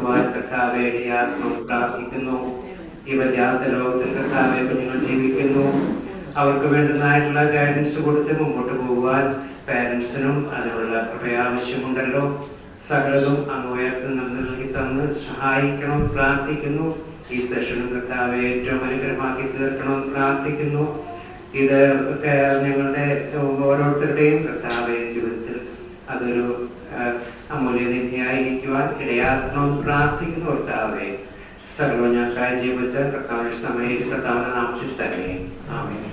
കൊണ്ടുപോകുവാൻ കർത്താവെ ഇടയാക്കണം പ്രാർത്ഥിക്കുന്നു. ഈ വല്ലാത്ത ലോകത്തിൽ കർത്താവെ കുഞ്ഞുങ്ങൾ ജീവിക്കുന്നു. അവർക്ക് വേണ്ടുന്നതായിട്ടുള്ള ഗൈഡൻസ് കൊടുത്ത് മുമ്പോട്ട് പോകുവാൻ പാരൻസിനും അതിനുള്ള ആവശ്യമുണ്ടല്ലോ. സകലതും അങ്ങ് ഉയർത്തി നൽകി തന്ന് സഹായിക്കണം പ്രാർത്ഥിക്കുന്നു. ഈ സെഷനും കർത്താവെ ഏറ്റവും അനുഗ്രഹമാക്കി തീർക്കണം പ്രാർത്ഥിക്കുന്നു. ഇത് ഞങ്ങളുടെ ഓരോരുത്തരുടെയും കർത്താവെ ജീവിതത്തിൽ അതൊരു അമൂല്യനിധിയായിരിക്കുവാൻ ഇടയാക്കണം പ്രാർത്ഥിക്കുന്നു. കർത്താവെ സർവ്വ ഞങ്ങൾക്കായി ജീവിച്ച കർത്താവിന്റെ സമയ കർത്താവിന്റെ നാമത്തിൽ തന്നെ ആമേൻ.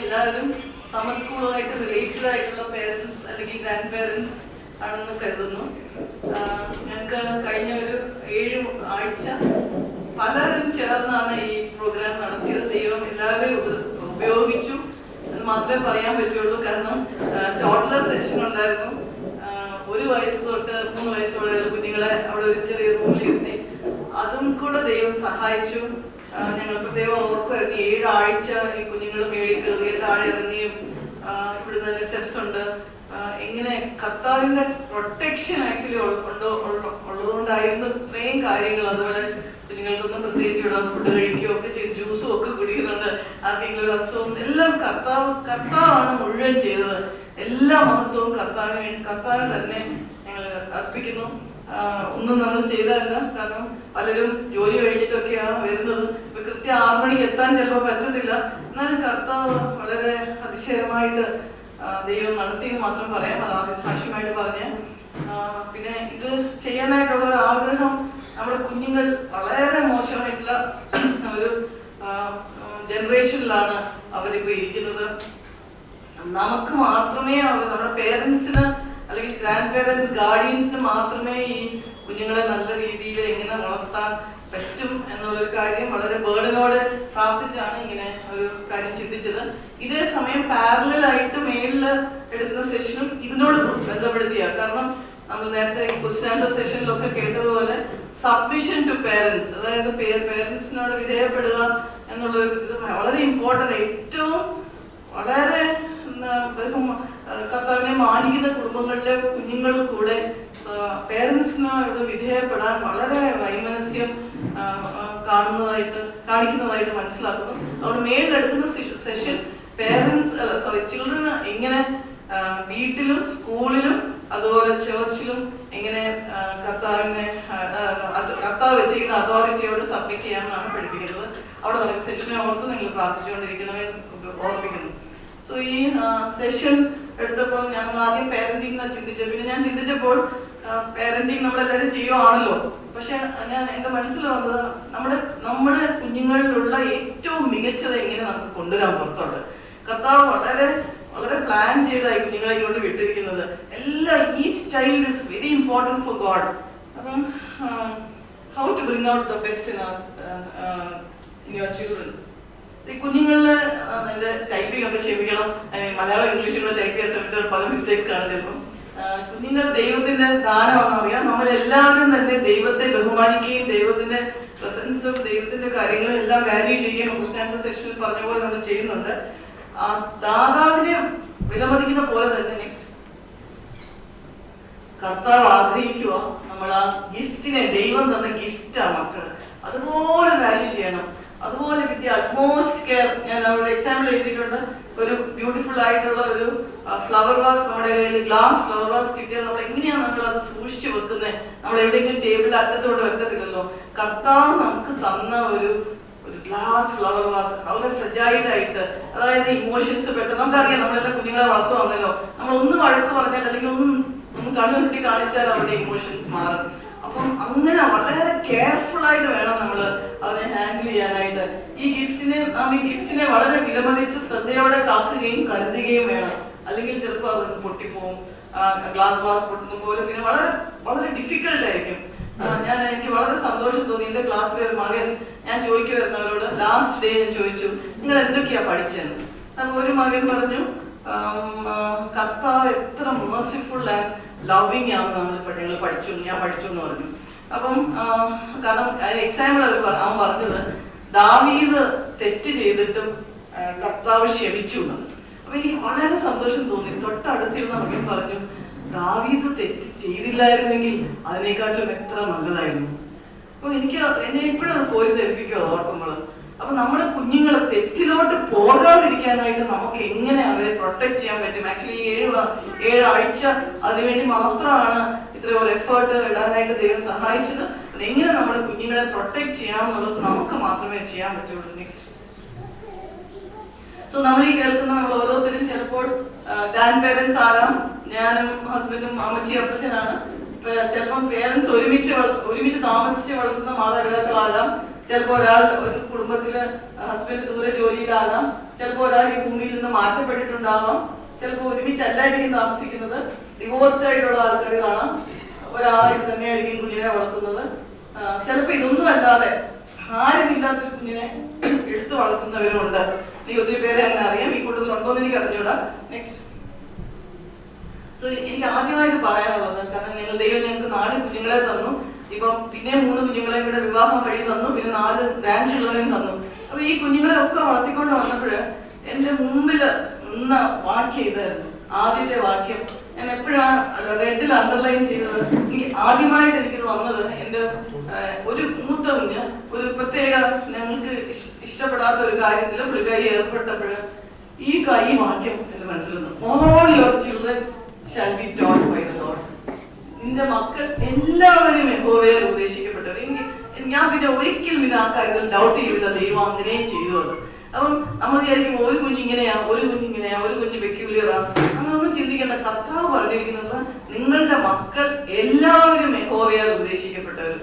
എല്ലാവരും സമ്മർ സ്കൂളുമായിട്ട് റിലേറ്റഡ് ആയിട്ടുള്ള പേരൻസ് അല്ലെങ്കിൽ ഗ്രാൻഡ് പേരൻസ് ആണെന്ന് കരുതുന്നു. ഞങ്ങൾക്ക് കഴിഞ്ഞ ഒരു 7 ആഴ്ച പലരും ചേർന്നാണ് ഈ പ്രോഗ്രാം നടത്തിയത്. ദൈവം എല്ലാവരെയും ഉപയോഗിച്ചു എന്ന് മാത്രമേ പറയാൻ പറ്റുള്ളൂ. കാരണം ടോട്ടലർ സെഷൻ ഉണ്ടായിരുന്നു. 1 വയസ്സ് തൊട്ട് 3 വയസ്സുള്ള കുഞ്ഞുങ്ങളെ അവിടെ ഒരു ചെറിയ റൂമിൽ ഇരുത്തി. അതും കൂടെ ദൈവം സഹായിച്ചു. ഞങ്ങൾ പ്രത്യേകം ഓർക്കുമായിരുന്നു 7 ആഴ്ച ഈ കുഞ്ഞുങ്ങൾ മേളിൽ കയറിയ താഴെ ഇറങ്ങിയും ഇവിടെ തന്നെ സ്റ്റെപ്സ് ഉണ്ട്. ഇങ്ങനെ കർത്താവിന്റെ പ്രൊട്ടക്ഷൻ ആക്ച്വലി ഉള്ളതുകൊണ്ടായിരുന്നു ഇത്രയും കാര്യങ്ങൾ. അതുപോലെ കുഞ്ഞുങ്ങൾക്കൊന്നും പ്രത്യേകിച്ച് ഇവിടെ ഫുഡ് കഴിക്കുകയോ ഒക്കെ ചെയ്ത് ജ്യൂസും ഒക്കെ കുടിക്കുന്നുണ്ട്. ആർക്കെങ്കിലും ഒരു അസുഖം എല്ലാം കർത്താവാണ് മുഴുവൻ ചെയ്തത്. എല്ലാ മഹത്വവും കർത്താവിന് തന്നെ ഞങ്ങൾ അർപ്പിക്കുന്നു. ഒന്നും നമ്മൾ ചെയ്തതല്ല. കാരണം പലരും ജോലി കഴിഞ്ഞിട്ടൊക്കെയാണ് വരുന്നത്. ഇപ്പൊ കൃത്യം 6 മണിക്ക് എത്താൻ ചിലപ്പോൾ പറ്റത്തില്ല. എന്നാലും കർത്താവ് വളരെ അതിശയമായിട്ട് ദൈവം നടത്തിയെന്ന് മാത്രം പറയാം. അത് സാക്ഷ്യമായിട്ട് പറഞ്ഞ് പിന്നെ ഇത് ചെയ്യാനായിട്ടുള്ള ഒരു ആഗ്രഹം. നമ്മുടെ കുഞ്ഞുങ്ങൾ വളരെ മോശമായിട്ടുള്ള ഒരു ജനറേഷനിലാണ് അവരിപ്പോ ഇരിക്കുന്നത്. നമുക്ക് മാത്രമേ നമ്മുടെ പേരൻസിന് അല്ലെങ്കിൽ ഗ്രാൻഡ് പേരൻസ് ഗാർഡിയൻസിന് മാത്രമേ ഈ കുഞ്ഞുങ്ങളെ നല്ല രീതിയിൽ എങ്ങനെ വളർത്താൻ പറ്റും എന്നുള്ളൊരു കാര്യം വളരെ ബേർഡനോട് പ്രാർത്ഥിച്ചാണ് ഇങ്ങനെ ഒരു കാര്യം ചിന്തിച്ചത്. ഇതേ സമയം പാരലലായിട്ട് മേളില് എടുക്കുന്ന സെഷനും ഇതിനോട് ബന്ധപ്പെടുത്തിയ. കാരണം നമ്മൾ നേരത്തെ ക്വസ്റ്റ്യൻ ആൻസർ സെഷനിലൊക്കെ കേട്ടതുപോലെ സബ്മിഷൻ ടു പേരൻസ്, അതായത് പേരൻസിനോട് വിധേയപ്പെടുക എന്നുള്ളൊരു ഇത് വളരെ ഇമ്പോർട്ടൻ്റ്. ഏറ്റവും വളരെ കർത്താവിനെ മാനിക്കുന്ന കുടുംബങ്ങളിലെ കുഞ്ഞുങ്ങൾ കൂടെ പേരൻസിനോട് വിധേയപ്പെടാൻ വളരെ വൈമനസ്യം കാണിക്കുന്നതായിട്ട് മനസ്സിലാക്കുന്നു. അതുകൊണ്ട് മേളിലെടുക്കുന്ന സെഷൻ ചിൽഡ്രന് എങ്ങനെ വീട്ടിലും സ്കൂളിലും അതുപോലെ ചേർച്ചിലും എങ്ങനെ കർത്താവ് വെച്ചിരിക്കുന്ന അതോറിറ്റിയോട് സബ്മിറ്റ് ചെയ്യാമെന്നാണ് പഠിപ്പിക്കുന്നത്. അവിടെ നടക്കുന്ന സെഷനെ ഓർത്ത് നിങ്ങൾ പ്രാർത്ഥിച്ചുകൊണ്ടിരിക്കണമെന്ന് ഓർമ്മിക്കുന്നു. സോ ഈ സെഷൻ എടുത്തപ്പോൾ ഞങ്ങൾ ആദ്യം പാരന്റിംഗ് ചിന്തിച്ചത്. പിന്നെ ഞാൻ ചിന്തിച്ചപ്പോൾ പാരന്റിംഗ് നമ്മളെല്ലാവരും ചെയ്യുവാണല്ലോ. പക്ഷെ എന്റെ മനസ്സിൽ വന്നത് നമ്മുടെ കുഞ്ഞുങ്ങളിലുള്ള ഏറ്റവും മികച്ചത് എങ്ങനെ നമുക്ക് കൊണ്ടുവരാൻ പുറത്തോട്ട്. കർത്താവ് വളരെ വളരെ പ്ലാൻ ചെയ്തായി കുഞ്ഞുങ്ങളെ കൊണ്ട് വിട്ടിരിക്കുന്നത്. Each child is very important for God. അപ്പം how to bring out the best in your children. ഈ കുഞ്ഞുങ്ങളില് എന്റെ ടൈപ്പിംഗ് ഒക്കെ ക്ഷമിക്കണം. മലയാളം ഇംഗ്ലീഷിലുള്ള ടൈപ്പ് ചെയ്യാൻ ശ്രമിച്ചാൽ പല മിസ്റ്റേക്സ് കാണുന്നത്. ഇപ്പം കുഞ്ഞുങ്ങൾ ദൈവത്തിന്റെ ദാനമാണെന്ന് അറിയാം. നമ്മളെല്ലാവരും തന്നെ ദൈവത്തെ ബഹുമാനിക്കുകയും ദൈവത്തിന്റെ പ്രസൻസും ദൈവത്തിന്റെ കാര്യങ്ങളും എല്ലാം വാല്യൂ ചെയ്യുകയും ക്വസ്റ്റ്യൻ ആൻസർ സെഷനിൽ പറഞ്ഞ പോലെ നമ്മൾ ചെയ്യുന്നുണ്ട്. ദാതാവിനെ വിലമതിക്കുന്ന പോലെ തന്നെ നെക്സ്റ്റ് കർത്താവ് ആഗ്രഹിക്കുക നമ്മൾ ആ ഗിഫ്റ്റിനെ, ദൈവം തന്ന ഗിഫ്റ്റാണ് മക്കള്, അതുപോലെ വാല്യൂ ചെയ്യണം. അതുപോലെ വിദ്യ അറ്റ്മോസ്റ്റ് കെയർ. ഞാൻ അവിടെ എക്സാമ്പിൾ എഴുതിയിട്ടുണ്ട്. ഒരു ബ്യൂട്ടിഫുൾ ആയിട്ടുള്ള ഒരു ഫ്ലവർ വാസ് നമ്മുടെ കയ്യിൽ ഗ്ലാസ് ഫ്ലവർ വാസ് കിട്ടിയാൽ നമ്മൾ എങ്ങനെയാണ് നമ്മൾ അത് സൂക്ഷിച്ചു വെക്കുന്നത്? നമ്മൾ എവിടെയെങ്കിലും ടേബിളിൽ അറ്റത്തോടെ വെക്കത്തില്ലല്ലോ. കർത്താവ് നമുക്ക് തന്ന ഒരു ഗ്ലാസ് ഫ്ലവർ വാസ് വളരെ ഫ്രജൈൽ ആയിട്ട്, അതായത് ഇമോഷൻസ് പെട്ടെന്ന് നമുക്കറിയാം. നമ്മളെല്ലാം കുഞ്ഞുങ്ങളെ വളർത്തു വന്നല്ലോ. നമ്മൾ ഒന്ന് വഴക്ക് പറഞ്ഞാൽ അല്ലെങ്കിൽ ഒന്ന് കണ്ണുരുട്ടി കാണിച്ചാൽ അവരുടെ ഇമോഷൻസ് മാറും. അപ്പം അങ്ങനെ വളരെ കെയർഫുൾ ആയിട്ട് വേണം നമ്മൾ അവരെ ഹാൻഡിൽ ചെയ്യാനായിട്ട്. ഈ ഗിഫ്റ്റിനെ വളരെ വിലമതിച്ച് ശ്രദ്ധയോടെ കാക്കുകയും കരുതുകയും വേണം. അല്ലെങ്കിൽ ചിലപ്പോൾ അത് പൊട്ടിപ്പോവും. ഗ്ലാസ് വാസ് പൊട്ടുന്ന പോലെ പിന്നെ വളരെ വളരെ ഡിഫിക്കൽട്ട് ആയിരിക്കും. എനിക്ക് വളരെ സന്തോഷം തോന്നി. എന്റെ ക്ലാസ്സിലെ ഒരു മകൻ, ഞാൻ ചോദിക്കുമായിരുന്നവരോട് ലാസ്റ്റ് ഡേ ഞാൻ ചോദിച്ചു, നിങ്ങൾ എന്തൊക്കെയാ പഠിച്ചെന്ന്. ഒരു മകൻ പറഞ്ഞു, കർത്താവ് എത്ര മേഴ്സിഫുൾ ആൻഡ് ലവിങ് ആണ് ഞങ്ങൾ ഞാൻ പഠിച്ചു എന്ന് പറഞ്ഞു. അപ്പം കാരണം എക്സാമ്പിൾ അവൻ പറഞ്ഞത് ദാവീദ് തെറ്റ് ചെയ്തിട്ടും കർത്താവ് ക്ഷമിച്ചു എന്നത്. അപ്പൊ എനിക്ക് വളരെ സന്തോഷം തോന്നി. തൊട്ടടുത്തിരുന്ന മകൻ പറഞ്ഞു, ദാവീദ് തെറ്റ് ചെയ്തില്ലായിരുന്നെങ്കിൽ അതിനേക്കാട്ടിലും എത്ര നല്ലതായിരുന്നു. അപ്പൊ എന്നെ ഇപ്പോഴും അത് കോരി ധരിപ്പിക്കും ഓർക്കുമ്പോൾ. അപ്പൊ നമ്മുടെ കുഞ്ഞുങ്ങളെ തെറ്റിലോട്ട് പോകാതിരിക്കാനായിട്ട് നമുക്ക് എങ്ങനെ അവരെ പ്രൊട്ടക്ട് ചെയ്യാൻ പറ്റും? ആക്ച്വലി 7 ആഴ്ച അതിനുവേണ്ടി മാത്രമാണ് ഇത്രയും ഒരു എഫേർട്ട് ഇടാനായിട്ട് ദൈവം സഹായിച്ചത്. അതെങ്ങനെ നമ്മുടെ കുഞ്ഞുങ്ങളെ പ്രൊട്ടക്ട് ചെയ്യാമെന്നുള്ളത് നമുക്ക് മാത്രമേ ചെയ്യാൻ പറ്റുള്ളൂ. നെക്സ്റ്റ്. സോ നമ്മൾ ഈ കേൾക്കുന്ന നമ്മൾ ഓരോരുത്തരും ചിലപ്പോൾ ഗ്രാൻഡ് പേരൻസ് ആകാം. ഞാനും ഹസ്ബൻഡും അമ്മച്ചി അപ്പച്ചനാണ്. ചിലപ്പം പേരൻസ് ഒരുമിച്ച് താമസിച്ച് വളർത്തുന്ന മാതാപിതാക്കളാകാം. ചിലപ്പോൾ ഒരാൾ ഒരു കുടുംബത്തില് ഹസ്ബൻഡ് ദൂരെ ജോലിയിലാകാം. ചിലപ്പോൾ ഒരാൾ ഈ ഭൂമിയിൽ നിന്ന് മാറ്റപ്പെട്ടിട്ടുണ്ടാവാം. ചിലപ്പോൾ ഒരുമിച്ചല്ലായിരിക്കും താമസിക്കുന്നത്. ഡിവോഴ്സ്ഡ് ആയിട്ടുള്ള ആൾക്കാർ കാണാം. ഒരാളായിട്ട് തന്നെയായിരിക്കും കുഞ്ഞിനെ വളർത്തുന്നത്. ചിലപ്പോൾ ഇതൊന്നും അല്ലാതെ ആരുമില്ലാത്തൊരു കുഞ്ഞിനെ എടുത്തു വളർത്തുന്നവരുമുണ്ട്. എനിക്ക് ഒത്തിരി പേരെ അങ്ങനെ അറിയാം. ഈ കൂട്ടത്തിൽ ഉണ്ടോന്ന് എനിക്ക് അറിഞ്ഞൂടാ. നെക്സ്റ്റ്. സോ എനിക്ക് ആദ്യമായിട്ട് പറയാനുള്ളത്, കാരണം ദൈവം ഞങ്ങൾക്ക് 4 കുഞ്ഞുങ്ങളെ തന്നു. ഇപ്പം പിന്നെ 3 കുഞ്ഞുങ്ങളെയും കൂടെ വിവാഹം വഴി തന്നു. പിന്നെ 4 ഗ്രാൻഡ് ചിൽഡ്രനെയും തന്നു. അപ്പൊ ഈ കുഞ്ഞുങ്ങളെ ഒക്കെ വളർത്തിക്കൊണ്ട് വന്നപ്പോഴ് എന്റെ മുമ്പിൽ നിന്ന വാക്യം ഇതായിരുന്നു. ആദ്യത്തെ വാക്യം ഞാൻ എപ്പോഴാണ് റെഡിൽ അണ്ടർലൈൻ ചെയ്തത്. ആദ്യമായിട്ട് എനിക്കിത് വന്നത് എന്റെ ഒരു മൂത്ത കുഞ്ഞ് ഒരു പ്രത്യേക ഞങ്ങൾക്ക് ഇഷ്ടപ്പെടാത്ത ഒരു കാര്യത്തിൽ പുള്ളിക്കാരി ഏർപ്പെട്ടപ്പോൾ ഈ വാക്യം എന്ന് മനസ്സിലുണ്ട്. All your children shall be taught by the Lord. നിന്റെ മക്കൾ എല്ലാവരും യഹോവയെ ഉപദേശിക്കപ്പെട്ടത്. ഞാൻ പിന്നെ ഒരിക്കലും ഇത് ആ കാര്യത്തിൽ ഡൗട്ട് ചെയ്തില്ല. ദൈവം അങ്ങനെ ചെയ്തത്. അപ്പം നമ്മൾ വിചാരിക്കും ഒരു കുഞ്ഞിങ്ങനെയാ, ഒരു കുഞ്ഞ് പെക്യൂലിയറാ, അങ്ങനൊന്നും ചിന്തിക്കേണ്ട. കർത്താവ് പറഞ്ഞിരിക്കുന്നത് നിങ്ങളുടെ മക്കൾ എല്ലാവരും യഹോവയാൽ ഉപദേശിക്കപ്പെട്ടവർ.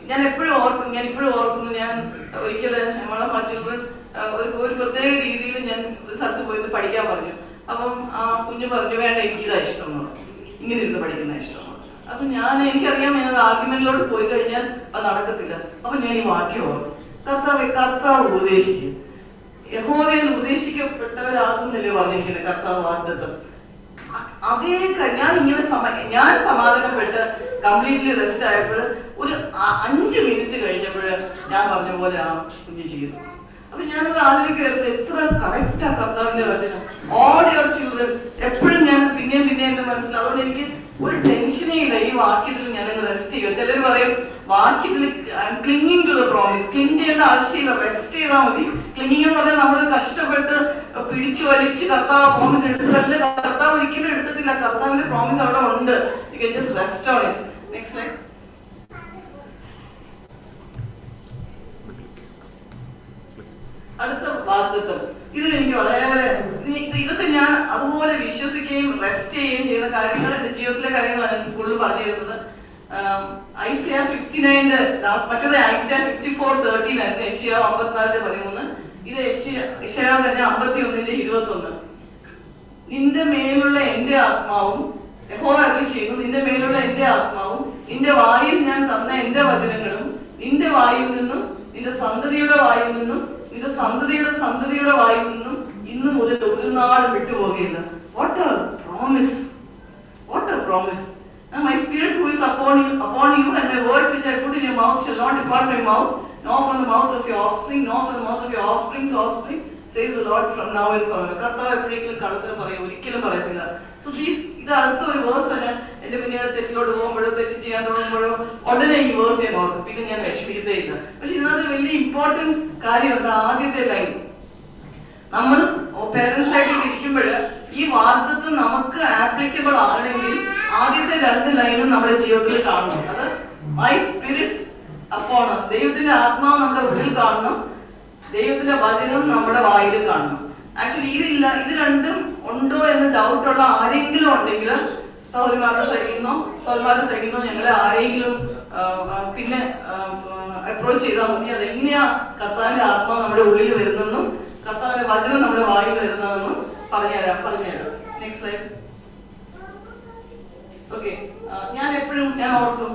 ഞാൻ ഇപ്പോഴും ഓർക്കുന്നു. ഞാൻ ഒരിക്കല് നമ്മളെ ചിൽഡ്രൻ ഒരു പ്രത്യേക രീതിയിൽ ഞാൻ ഒരു സ്ഥലത്ത് പോയി പഠിക്കാൻ പറഞ്ഞു. അപ്പം ആ കുഞ്ഞ് പറഞ്ഞു, വേണ്ട എനിക്കിതാ ഇഷ്ടം, ഇങ്ങനെ ഇരുന്ന് പഠിക്കുന്ന ഇഷ്ടമാണ്. അപ്പൊ എനിക്കറിയാം ആർഗ്യുമെന്റിലോട്ട് പോയി കഴിഞ്ഞാൽ അത് നടക്കത്തില്ല. അപ്പൊ ഞാൻ ഈ വാക്യം ഓർത്തു, കർത്താവ് ഉപദേശിക്കും. യഹോവയിൽ ഉപദേശിക്കപ്പെട്ടവരാകുന്നില്ലേ പറഞ്ഞിരിക്കുന്നത് കർത്താവ് വാഗ്ദത്തം. അതേ ഞാൻ സമാധാനപ്പെട്ട് കംപ്ലീറ്റ്ലി റെസ്റ്റ് ആയപ്പോൾ ഒരു 5 മിനിറ്റ് കഴിഞ്ഞപ്പോൾ ഞാൻ പറഞ്ഞ പോലെ ആ കുഞ്ഞ് ചെയ്തു. അപ്പൊ ഞാനത് ആലോചിക്കരുത്, എത്ര കറക്റ്റാ കർത്താവിന്റെ വചനം. ഓൾ യുവർ ചിൽഡ്രൻ എപ്പോഴും ഞാൻ പിന്നെയും എന്റെ മനസ്സിൽ. അതുകൊണ്ട് എനിക്ക് ഒരു ടെൻഷനേ ഇല്ല ഈ വാക്യത്തിൽ ഞാനങ്ങ് റെസ്റ്റ് ചെയ്യുക. ചിലർ പറയും വാക്യത്തിൽ clinging to the promise. Cling ചെയ്യേണ്ട ആവശ്യമില്ല, റെസ്റ്റ് ചെയ്താൽ മതി. ക്ലിങ്ങിങ് എന്ന് പറഞ്ഞാൽ നമ്മൾ കഷ്ടപ്പെട്ട് പിടിച്ചു വലിച്ച് കർത്താവ് പ്രോമിസ് എടുത്തതല്ല. കർത്താവ് ഒരിക്കലും എടുക്കത്തില്ല. കർത്താവിന്റെ പ്രോമിസ് അവിടെ ഉണ്ട്. You can just rest on it. Next slide. അടുത്ത വാഗ്ദത്തം. ഇതിലെനിക്ക് വളരെ ഇതൊക്കെ ഞാൻ അതുപോലെ വിശ്വസിക്കുകയും റെസ്റ്റ് ചെയ്യുകയും ചെയ്യുന്ന കാര്യങ്ങൾ എന്റെ ജീവിതത്തിലെ കാര്യങ്ങളാണ് എനിക്ക് കൂടുതൽ പറഞ്ഞു തരുന്നത്. ഐസിയ 59 മറ്റേത് ഐസിയ 54:13 ആയിരുന്നു. യെശയ്യാ 54:13. ഇത് യെശയ്യാ തന്നെ 51:21. നിന്റെ മേലുള്ള എന്റെ ആത്മാവും, യഹോവ അരുളിച്ചെയ്യുന്നു, നിന്റെ മേലുള്ള എന്റെ ആത്മാവും നിന്റെ വായിൽ ഞാൻ തന്ന എന്റെ വചനങ്ങളും നിന്റെ വായിൽ നിന്നും നിന്റെ സന്തതിയുടെ വായിൽ നിന്നും നിന്റെ സന്തതിയുടെ വായിൽ നിന്നും ഇന്ന് മുതൽ ഒരു നാളും വിട്ടുപോകുകയില്ല. What a promise! What a promise! And my spirit who is upon you and my words which I put in your mouth shall not depart my mouth, nor from the mouth of your offspring, nor from the mouth of your offspring's offspring, says the Lord, from now and forever. കർത്താവ് എപ്പോഴെങ്കിലും കള്ളത്തിന് പറയും? ഒരിക്കലും പറയത്തില്ല. So ഇത് അടുത്തൊരു verse ആണ്. എന്റെ കുഞ്ഞുങ്ങളെ തെറ്റിലോട്ട് പോകുമ്പോഴോ തെറ്റ് ചെയ്യാൻ തുടങ്ങുമ്പോഴോ ഉടനെ ഈ വേഴ്സ് ഞാൻ ഓർക്കും. പിന്നെ ഞാൻ വിഷമിക്കത്തേ ഇല്ല. പക്ഷെ ഇതിനകത്ത് വലിയ ഇമ്പോർട്ടന്റ് കാര്യമുണ്ട്. ആദ്യത്തെ ലൈൻ, നമ്മൾ പേരൻസ് ആയിട്ട് ഇരിക്കുമ്പോൾ ഈ വാഗ്ദത്തം നമുക്ക് ആപ്ലിക്കബിൾ ആണെങ്കിൽ ആദ്യത്തെ 2 ലൈനും നമ്മുടെ ജീവിതത്തിൽ കാണണം. അത് മൈ സ്പിരിറ്റ് അപ്പോൺ us. ദൈവത്തിന്റെ ആത്മാവ് നമ്മുടെ ഉള്ളിൽ കാണണം, ദൈവത്തിന്റെ വചനം നമ്മുടെ വായിൽ കാണണം. ആക്ച്വലി ഇത് രണ്ടും ഉണ്ടോ എന്ന് ഡൗട്ടുള്ള ആരെങ്കിലും ഉണ്ടെങ്കിൽ സൗരന്മാരുടെ സൈഡിൽ നിന്നോ ഞങ്ങളെ ആരെങ്കിലും പിന്നെ അപ്രോച്ച് ചെയ്താൽ മതി. അതെങ്ങനെയാ കർത്താവിന്റെ ആത്മാവ് നമ്മുടെ ഉള്ളിൽ വരുന്നെന്നും കർത്താവിന്റെ വചനം നമ്മുടെ വായിൽ വരുന്നതെന്നും പറഞ്ഞുതരാം. Next slide. ഓക്കെ. ഞാൻ ഓർക്കും,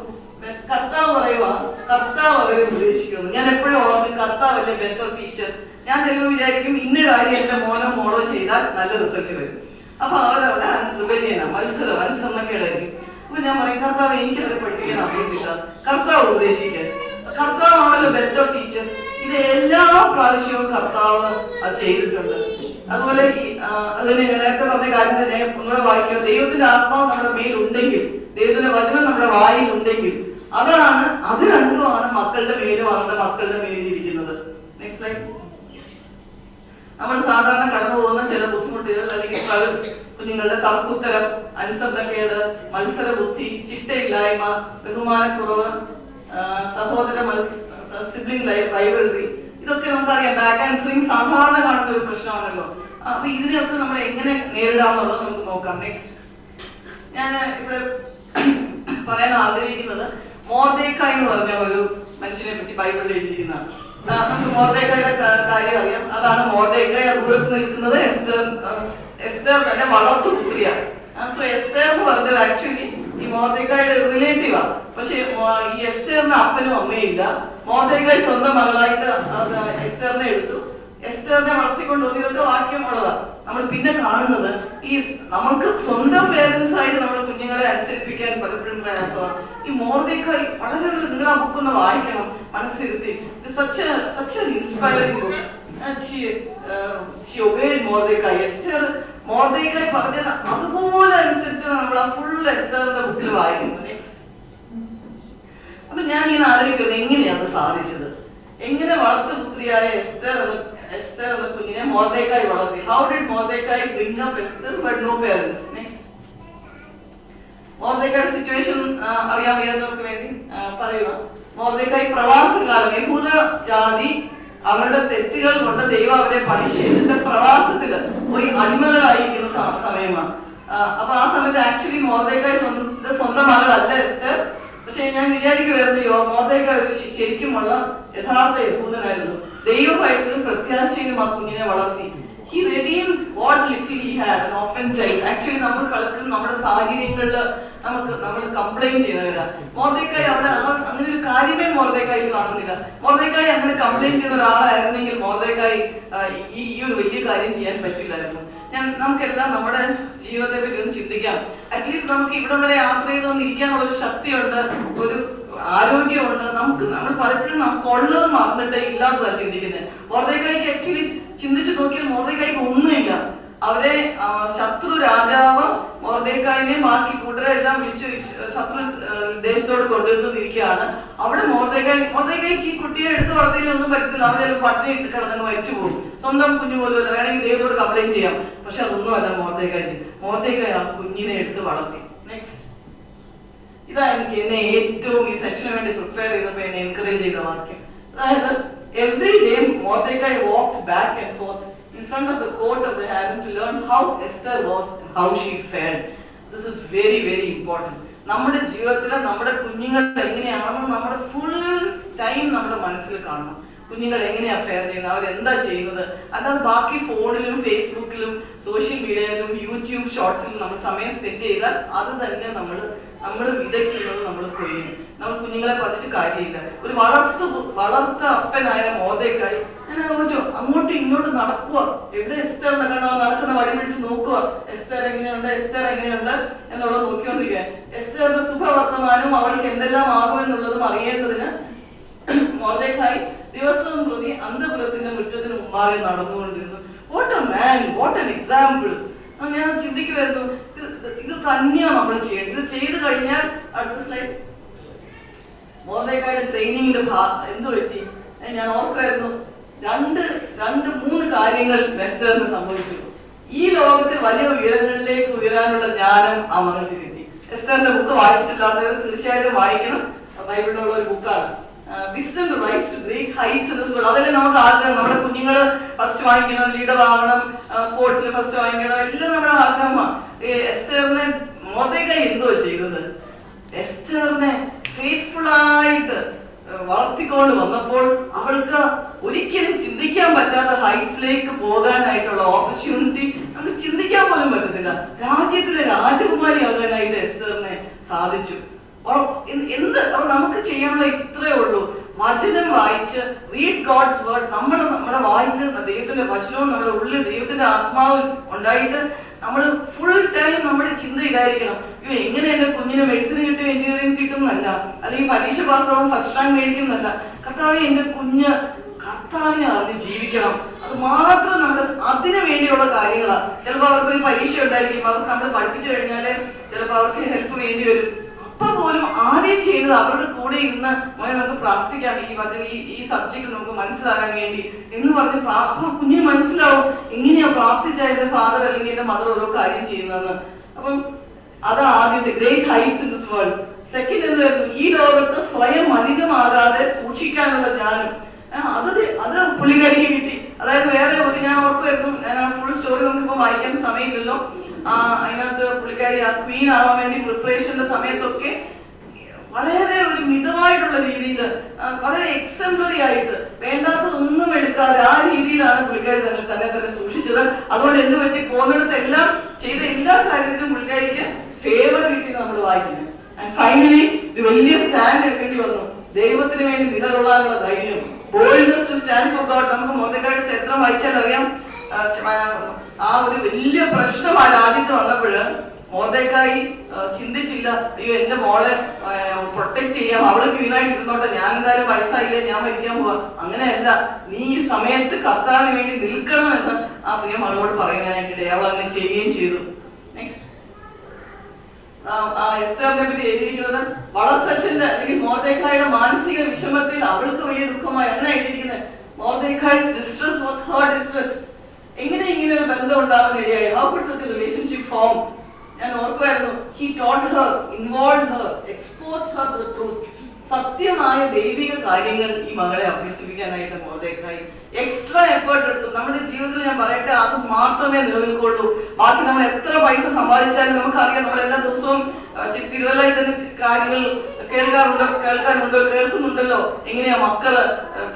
കർത്താവ് പറയുക, കർത്താവ് അവരെ ഉപദേശിക്കുന്നു. ഞാൻ എപ്പോഴും ഓർക്കും, കർത്താവ് അല്ലേ ബെറ്റർ ടീച്ചർ. ഞാൻ ചിലപ്പോൾ വിചാരിക്കും ഇന്ന കാര്യം എന്റെ മോനോ മോളോ ചെയ്താൽ നല്ല റിസൾട്ട് വരും. അപ്പൊ അവരവിടെ റിബല്യനാ, മത്സരം അനുസരണക്കേടായിരിക്കും. അപ്പൊ ഞാൻ പറയും, കർത്താവ് എനിക്കവരെ പഠിപ്പിക്കാൻ അറിയത്തില്ല, കർത്താവ് ഉപദേശിക്കാൻ. കർത്താവാണല്ലോ ബെറ്റർ ടീച്ചർ. ഇത് എല്ലാ പ്രാവശ്യവും കർത്താവ് അത് ചെയ്തിട്ടുണ്ട്. അതുപോലെ അതിന് നേരത്തെ പറഞ്ഞ കാര്യം തന്നെ ഒന്നുകൂടെ വായിക്കുക. ദൈവത്തിന്റെ ആത്മാവ് നമ്മുടെ മേലുണ്ടെങ്കിൽ, ദൈവത്തിന്റെ വചനം നമ്മുടെ വായിൽ ഉണ്ടെങ്കിൽ, അത് രണ്ടുമാണ് മക്കളുടെ മേലും അവരുടെ മക്കളുടെ മേലും ഇരിക്കുന്നത്. Next slide. നമ്മൾ സാധാരണ കടന്നു പോകുന്ന ചില ബുദ്ധിമുട്ടുകൾ അല്ലെങ്കിൽ സ്ട്രഗിൾസ്, കുഞ്ഞുങ്ങളുടെ തർക്കുത്തരം, അനുസരണക്കേട്, മത്സര ബുദ്ധി, ചിട്ടയില്ലായ്മ, ബഹുമാനക്കുറവ്, സഹോദര സിബ്ലിംഗ് റൈവൽറി, ഇതൊക്കെ നമുക്കറിയാം. ബാക്ക് ആൻസറിങ് സാധാരണ കാണുന്ന ഒരു പ്രശ്നമാണല്ലോ. അപ്പൊ ഇതിനെയൊക്കെ നമ്മൾ എങ്ങനെ നേരിടാമെന്നുള്ളത് നമുക്ക് നോക്കാം. നെക്സ്റ്റ്, ഞാൻ ഇവിടെ പറയാൻ ആഗ്രഹിക്കുന്നത് മോർദേഖായ് എന്ന് പറഞ്ഞ ഒരു മനുഷ്യനെ പറ്റി ബൈബിളിൽ എഴുതിയിരിക്കുന്നതാണ്. നമുക്ക് മോർദേഖായുടെ കാര്യം അറിയാം. അതാണ് മോർദേഖായ് ദൂരത്ത് നിൽക്കുന്നത് എസ്തർ തന്നെ വളർത്തു പുത്രിയാണ്. സോ എസ്തർ എന്ന് പറഞ്ഞത് ആക്ച്വലി ഈ മോർദേഖായുടെ റിലേറ്റീവാ. പക്ഷെ ഈ എസ്തറിന് അപ്പനും അമ്മയും ഇല്ല. മോർദേഖായ് സ്വന്തം മകളായിട്ട് എസ്തറിനെ എടുത്തു, എസ്തറിനെ വളർത്തിക്കൊണ്ടുവന്നു. ഇതൊക്കെ വാക്യമുള്ളതാ. നമ്മൾ പിന്നെ കാണുന്നത് ഈ നമുക്ക് സ്വന്തം പേരൻസ് ആയിട്ട് നമ്മൾ കുഞ്ഞുങ്ങളെ അനുസരിപ്പിക്കാൻ പലപ്പോഴും പ്രയാസമാണ്. ഈ മോർദേഖായ് വളരെ, നിങ്ങൾ ആ ബുക്ക് ഒന്ന് വായിക്കണം മനസ്സിരുത്തി. such an inspiring book. And she obeyed Mordecai. Esther മോർദേഖായ് പറഞ്ഞത് അതുപോലെ അനുസരിച്ച് നമ്മൾ ആ ഫുൾ എസ്തറിന്റെ ബുക്കിൽ വായിക്കുന്നത്. നെക്സ്റ്റ്, അപ്പൊ ഞാൻ ഇങ്ങനെ ആലോചിക്കുന്നത് എങ്ങനെയാണ് സാധിച്ചത്? എങ്ങനെ വളർത്തുപുത്രിയായ എസ്തർ എന്ന കുഞ്ഞിനെ മോർദേഖായ് വളർത്തി? How did Mordecai bring up Esther but no parents? Next, മോർദേഖായുടെ സിറ്റുവേഷൻ അറിയാൻ വയ്യാത്തവർക്ക് വേണ്ടി പറയുക. മോർദേഖായ് പ്രവാസകാലം, യഹൂദ ജാതി അവരുടെ തെറ്റുകൾ കൊണ്ട് ദൈവം അവരെ പണിഷ് ചെയ്തിട്ട് പ്രവാസത്തില് പോയി അടിമകളായിരിക്കുന്ന സമയമാണ്. അപ്പൊ ആ സമയത്ത് ആക്ച്വലി മോർദേഖായ് സ്വന്തം മകളല്ല എസ്തർ. പക്ഷെ ഞാൻ വിചാരിക്കുവായിരുന്നോ, മോർദേഖായ് ശരിക്കുമുള്ള യഥാർത്ഥ യഹൂദനായിരുന്നു. ദൈവഭയത്തിലും പ്രത്യാശയിലും ആ കുഞ്ഞിനെ വളർത്തി. He redeemed what little he had, an orphan child. Actually നമ്മൾ പലപ്പോഴും നമ്മുടെ സാഹചര്യങ്ങളിൽ നമ്മൾ കംപ്ലൈന്റ് ചെയ്യുന്നവരാ. മോർദേഖായ് അവിടെ അങ്ങനെ ഒരു കാര്യമേ മോർദേഖായിൽ കാണുന്നില്ല. മോർദേഖായ് അങ്ങനെ കംപ്ലൈന്റ് ചെയ്യുന്ന ഒരാളായിരുന്നെങ്കിൽ മോർദേഖായ് ഈ ഒരു വലിയ കാര്യം ചെയ്യാൻ പറ്റില്ലായിരുന്നു. നമുക്കെല്ലാം നമ്മുടെ ജീവിതത്തെ പറ്റി ഒന്ന് ചിന്തിക്കാം. അറ്റ്ലീസ്റ്റ് നമുക്ക് ഇവിടം വരെ യാത്ര ചെയ്തുകൊണ്ടിരിക്കാനുള്ള ഒരു ശക്തിയുണ്ട്, ഒരു ആരോഗ്യമുണ്ട്. നമ്മൾ പലപ്പോഴും നമുക്ക് ഉള്ളത് മറന്നിട്ട് ഇല്ലാത്തതാ ചിന്തിക്കുന്നത്. മോർദേഖായിക്ക് ആക്ച്വലി ചിന്തിച്ചു നോക്കിയാൽ മോർദേഖായിക്ക് ഒന്നുമില്ല. അവരെ ശത്രു രാജാവ് മോർദേഖായിനെ ബാക്കി കൂട്ടരെ എല്ലാം വിളിച്ച് ശത്രു ദേശത്തോട് കൊണ്ടുവന്നിരിക്കുകയാണ്. അവിടെ മോർദേഖായിക്ക് ഈ കുട്ടിയെ എടുത്ത് വളർത്തിയിലൊന്നും പറ്റത്തില്ല. അവരെ പട്ടിണി ഇട്ട് കിടന്നങ്ങ് മരിച്ചു പോകും. സ്വന്തം കുഞ്ഞു പോലും അല്ല. വേണമെങ്കിൽ ദൈവത്തോട് കംപ്ലൈന്റ് ചെയ്യാം. പക്ഷെ അതൊന്നുമല്ല മോർദേഖായ് ആ കുഞ്ഞിനെ എടുത്ത് വളർത്തി. നെക്സ്റ്റ്, ഇതാ എന്നെ ഏറ്റവും ഈ സെഷന് വേണ്ടി പ്രിപ്പയർ ചെയ്തപ്പോ എന്നെ എൻകറേജ് ചെയ്ത വാക്യം. അതായത് every day Mordecai walked back and forth in front of the court of the harem to learn how Esther was and how she fared. This is very, very important. നമ്മുടെ ജീവിതത്തിലെ നമ്മുടെ കുഞ്ഞുങ്ങൾ എങ്ങനെയാണെന്ന് നമ്മുടെ ഫുൾ ടൈം നമ്മുടെ മനസ്സിൽ കാണണം. കുഞ്ഞുങ്ങൾ എങ്ങനെയാ ഫെയർ ചെയ്യുന്നത്, അവരെന്താ ചെയ്യുന്നത്. അല്ലാതെ ബാക്കി ഫോണിലും ഫേസ്ബുക്കിലും സോഷ്യൽ മീഡിയയിലും യൂട്യൂബ് ഷോർട്സിലും നമ്മൾ സമയം സ്പെൻഡ് ചെയ്താൽ അത് തന്നെ നമ്മൾ വിതയ്ക്കുന്നത് നമ്മൾ കൊയ്യും. നമ്മൾ കുഞ്ഞുങ്ങളെ പറഞ്ഞിട്ട് കാര്യമില്ല. ഒരു വളർത്ത അപ്പനായ മോർദേഖായ് ഞാൻ ചോദിച്ചു, അങ്ങോട്ടും ഇങ്ങോട്ടും നടക്കുക. എവിടെ എസ്തറിനെ കാണുക, നടക്കുന്ന വടി പിടിച്ച് നോക്കുക. എസ്തർ എങ്ങനെയുണ്ട് എന്നുള്ളത് നോക്കിക്കൊണ്ടിരിക്കുക. എസ്തറിന്റെ സുഖവർത്തമാനവും അവൾക്ക് എന്തെല്ലാം ആകുമെന്നുള്ളതും അറിയേണ്ടതിന് മോർദേഖായ് ദിവസവും പ്രതി അന്തപുരത്തിന്റെ മുറ്റത്തിന് മുമ്പാകെ നടന്നുകൊണ്ടിരുന്നു. What a man, what an example. ഞാൻ ചിന്തിക്കുമായിരുന്നു, ഇത് തന്നെയാണ് നമ്മൾ ചെയ്യേണ്ടത്. ഇത് ചെയ്തു കഴിഞ്ഞാൽ അടുത്ത സ്ലൈഡ്. മോർദേഖായുടെ ട്രെയിനിങ്ങിന്റെ എന്ത് പറ്റി ഞാൻ ഓർക്കുമായിരുന്നു. രണ്ട് മൂന്ന് കാര്യങ്ങൾ എസ്തറിന് സംഭവിച്ചു. ഈ ലോകത്തിൽ വലിയ ഉയരങ്ങളിലേക്ക് ഉയരാനുള്ള ജ്ഞാനം ആ മകൾക്ക് കിട്ടി. എസ്തറിന്റെ ബുക്ക് വായിച്ചിട്ടില്ലാത്തവർ തീർച്ചയായിട്ടും വായിക്കണം. ബൈബിളിലുള്ള ഒരു ബുക്കാണ്. Wisdom to rise to great heights in this world. അതല്ലേ നമുക്ക് ആഗ്രഹം. നമ്മുടെ കുഞ്ഞുങ്ങൾ ഫസ്റ്റ് വാങ്ങിക്കണം, ലീഡർ ആവണം, സ്പോർട്സിൽ ഫസ്റ്റ് വാങ്ങിക്കണം, എല്ലാം നമ്മുടെ ആഗ്രഹമാണ്. എസ്തറിനെ മോർദേഖായ് എന്തുവാ ചെയ്തത്? എസ്തറിനെ ഫെയ്ത്ത്ഫുൾ ആയിട്ട് വളർത്തിക്കൊണ്ട് വന്നപ്പോൾ അവൾക്ക് ഒരിക്കലും ചിന്തിക്കാൻ പറ്റാത്ത ഹൈറ്റ്സിലേക്ക് പോകാനായിട്ടുള്ള ഓപ്പർച്യൂണിറ്റി നമുക്ക് ചിന്തിക്കാൻ പോലും പറ്റത്തില്ല. രാജ്യത്തിലെ രാജകുമാരി ആകാനായിട്ട് എസ്തറിനെ സാധിച്ചു. നമുക്ക് ചെയ്യാനുള്ള ഇത്രയേ ഉള്ളൂ. വചനം വായിച്ച് റീഡ് ഗോഡ്സ് വേർഡ്. നമ്മുടെ വായിക്കുന്ന ദൈവത്തിന്റെ വചനവും നമ്മുടെ ഉള്ളിൽ ദൈവത്തിന്റെ ആത്മാവ് ഉണ്ടായിട്ട് നമ്മൾ ഫുൾ ടൈം നമ്മുടെ ചിന്ത ഇതായിരിക്കണം. എങ്ങനെ എന്റെ കുഞ്ഞിന് മെഡിസിൻ കിട്ടും, എഞ്ചിനീയറിംഗ് കിട്ടുന്നല്ല, അല്ലെങ്കിൽ പരീക്ഷ പാസ്സാവും ഫസ്റ്റ് റാങ്ക് മേടിക്കുന്നല്ല. കർത്താവെ എന്റെ കുഞ്ഞ് കർത്താവിനെ അറിഞ്ഞ് ജീവിക്കണം. അത് മാത്രം നമ്മൾ അതിനു വേണ്ടിയുള്ള കാര്യങ്ങളാണ്. ചിലപ്പോൾ അവർക്ക് ഒരു പരീക്ഷ ഉണ്ടായിരിക്കും, അവർക്ക് നമ്മൾ പഠിപ്പിച്ചു കഴിഞ്ഞാല് ചിലപ്പോൾ അവർക്ക് ഹെൽപ്പ് വേണ്ടി വരും. അപ്പൊ പോലും ആദ്യം ചെയ്യുന്നത് അവരുടെ കൂടെ ഇരുന്ന് മോനെ നമുക്ക് പ്രാർത്ഥിക്കാം, ഈ സബ്ജക്ട് നമുക്ക് മനസ്സിലാകാൻ വേണ്ടി എന്ന് പറഞ്ഞ് അപ്പൊ കുഞ്ഞിന് മനസ്സിലാവും എങ്ങനെയാ പ്രാർത്ഥിച്ച എന്റെ ഫാദർ അല്ലെങ്കിൽ എന്റെ മദർ ഓരോ കാര്യം ചെയ്യുന്നതെന്ന്. അപ്പം അതാ ആദ്യത്തെ great heights in this world. Second എന്തായിരുന്നു? ഈ ലോകത്ത് സ്വയം മലിനമാകാതെ സൂക്ഷിക്കാനുള്ള ജ്ഞാനം. അത് പുള്ളിക്കാരിക്ക് കിട്ടി. അതായത് വേറെ ഒരു, ഞാൻ ഓർക്കുമായിരുന്നു, ഞാൻ ആ ഫുൾ സ്റ്റോറി നമുക്കിപ്പോ വായിക്കാൻ സമയമില്ലല്ലോ. അതിനകത്ത് പുള്ളിക്കാരി ആ ക്വീൻ ആവാൻ വേണ്ടി പ്രിപ്പറേഷന്റെ സമയത്തൊക്കെ വളരെ ഒരു മിതമായിട്ടുള്ള രീതിയിൽ, വളരെ എക്സംപ്ലറി ആയിട്ട് വേണ്ടാത്തതൊന്നും എടുക്കാതെ ആ രീതിയിലാണ് പുള്ളിക്കാരി തന്നെ സൂക്ഷിച്ചത്. അതുകൊണ്ട് എന്ത് പറ്റി, പോകുന്നിടത്തെല്ലാം ചെയ്ത എല്ലാ കാര്യത്തിലും പുള്ളിക്കാരിക്ക് ഫേവർ കിട്ടി നമ്മൾ വായിക്കുന്നത്. ആൻഡ് ഫൈനലി ഒരു വലിയ സ്റ്റാൻഡ് എടുക്കേണ്ടി വന്നു. ദൈവത്തിന് വേണ്ടി നിലകൊള്ളാനുള്ള ധൈര്യം, boldness to stand for God. നമുക്ക് മൊർദെഖായിയുടെ ചരിത്രം വായിച്ചാൽ അറിയാം. ആ ഒരു വലിയ പ്രശ്നം ആ രാജ്യത്ത് വന്നപ്പോൾ മൊർദെഖായി ചിന്തിച്ചില്ല, അയ്യോ എന്റെ മോളെ പ്രൊട്ടക്ട് ചെയ്യാം, അവള് ക്വീനായിട്ട് ഇരുന്നോട്ടെ, ഞാൻ എന്തായാലും വയസ്സായില്ലേ, ഞാൻ മരിക്കാൻ പോവാ. അങ്ങനെയല്ല, നീ ഈ സമയത്ത് കർത്താവിന് വേണ്ടി നിൽക്കണമെന്ന് ആ പ്രിയ മകളോട് പറയാനായിട്ട് അവൾ അങ്ങനെ ചെയ്യുകയും ചെയ്തു. നെക്സ്റ്റ് എസ്തേറിനെ പറ്റി എഴുതിയിരിക്കുന്നത് വളർത്തച്ഛന്റെ അല്ലെങ്കിൽ മൊർദെഖായിയുടെ മാനസിക വിഷമത്തിൽ അവൾക്ക് വലിയ ദുഃഖമായി. അങ്ങനെ എഴുതിയിരിക്കുന്നത് മൊർദെഖായ്സ് distress was her distress. എങ്ങനെ ഇങ്ങനെ ഒരു ബന്ധം ഉണ്ടാവാൻ ഇടയായി? How could such a relationship form? ഞാൻ ഓർക്കുമായിരുന്നു, he taught her, involved her, exposed her to the truth. സത്യമായ ദൈവിക കാര്യങ്ങൾ ഈ മകളെ അഭ്യസിപ്പിക്കാനായിട്ട് മൊർദെഖായി എക്സ്ട്രാ എഫേർട്ട് എടുത്തു. നമ്മുടെ ജീവിതത്തിൽ ഞാൻ പറയട്ടെ, അത് മാത്രമേ നിലനിൽക്കുള്ളൂ. ബാക്കി നമ്മൾ എത്ര പൈസ സമ്പാദിച്ചാലും നമുക്കറിയാം, നമ്മൾ എല്ലാ ദിവസവും തിരുവല്ലയിൽ തന്നെ കാര്യങ്ങൾ കേൾക്കുന്നുണ്ടല്ലോ, എങ്ങനെയാ മക്കള്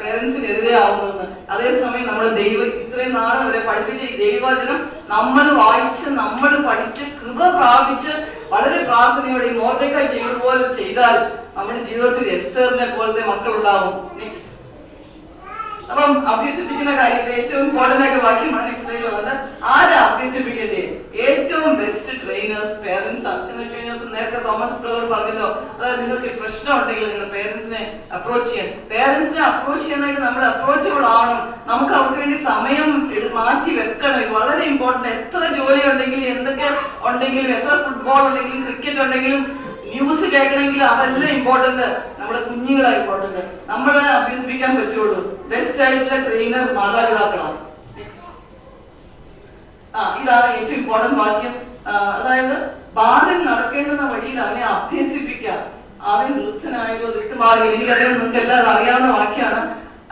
പേരൻസിനെതിരെ ആവുന്നതെന്ന്. അതേസമയം നമ്മുടെ ദൈവം ഇത്രയും നാളെ വരെ പഠിപ്പിച്ച ഈ ദൈവവചനം നമ്മൾ വായിച്ച്, നമ്മൾ പഠിച്ച്, കൃപ പ്രാപിച്ച് വളരെ പ്രാർത്ഥനയോടെ മൊർദെഖായി ചെയ്തതുപോലെ ചെയ്താൽ നമ്മുടെ ജീവിതത്തിൽ എസ്തേറിനെ പോലത്തെ മക്കളുണ്ടാവും. നെക്സ്റ്റ് അപ്പം അഭ്യസിപ്പിക്കുന്ന കാര്യത്തിൽ ഏറ്റവും ഇമ്പോർട്ടന്റ് ആയിട്ട് വാക്യമാണ് നെക്സ്റ്റ് ലൈനിൽ വന്നത്. ആരാ അഭ്യസിപ്പിക്കേണ്ടത്? ഏറ്റവും ബെസ്റ്റ് ട്രെയിനേഴ്സ് പേരൻസ് ആണ്. എന്ന് വെച്ച് കഴിഞ്ഞാൽ നേരത്തെ തോമസ് ബ്രദർ പറഞ്ഞല്ലോ, അതായത് നിങ്ങൾക്ക് പ്രശ്നം ഉണ്ടെങ്കിൽ നിങ്ങൾ പേരൻസിനെ അപ്രോച്ച് ചെയ്യാൻ. പേരൻസിനെ അപ്രോച്ച് ചെയ്യാനായിട്ട് നമ്മൾ അപ്രോച്ചബിൾ ആവണം. നമുക്ക് അവർക്ക് വേണ്ടി സമയം മാറ്റി വെക്കണം. ഇത് വളരെ ഇമ്പോർട്ടന്റ്. എത്ര ജോലി ഉണ്ടെങ്കിലും, എന്തൊക്കെ ഉണ്ടെങ്കിലും, എത്ര ഫുട്ബോൾ ഉണ്ടെങ്കിലും, ക്രിക്കറ്റ് ഉണ്ടെങ്കിലും, ന്യൂസ് കേൾക്കണമെങ്കിൽ അതെല്ലാം ഇമ്പോർട്ടന്റ്. നമ്മുടെ കുഞ്ഞുങ്ങളാണ് ഇമ്പോർട്ടന്റ്. നമ്മളെ അഭ്യസിപ്പിക്കാൻ പറ്റുള്ളൂ. ബെസ്റ്റ് ആയിട്ടുള്ള ട്രെയിനർ മാതാപിതാക്കളാണ്. ഇതാണ് ഏറ്റവും ഇമ്പോർട്ടന്റ് വാക്യം. അതായത് ബാലൻ നടക്കേണ്ടുന്ന വഴിയിൽ അവനെ അഭ്യസിപ്പിക്കാം. അവൻ വൃദ്ധനായാലോ വിട്ടുമാറി. എനിക്കറിയാം, നിങ്ങൾക്ക് എല്ലാവരും അറിയാവുന്ന വാക്യാണ്.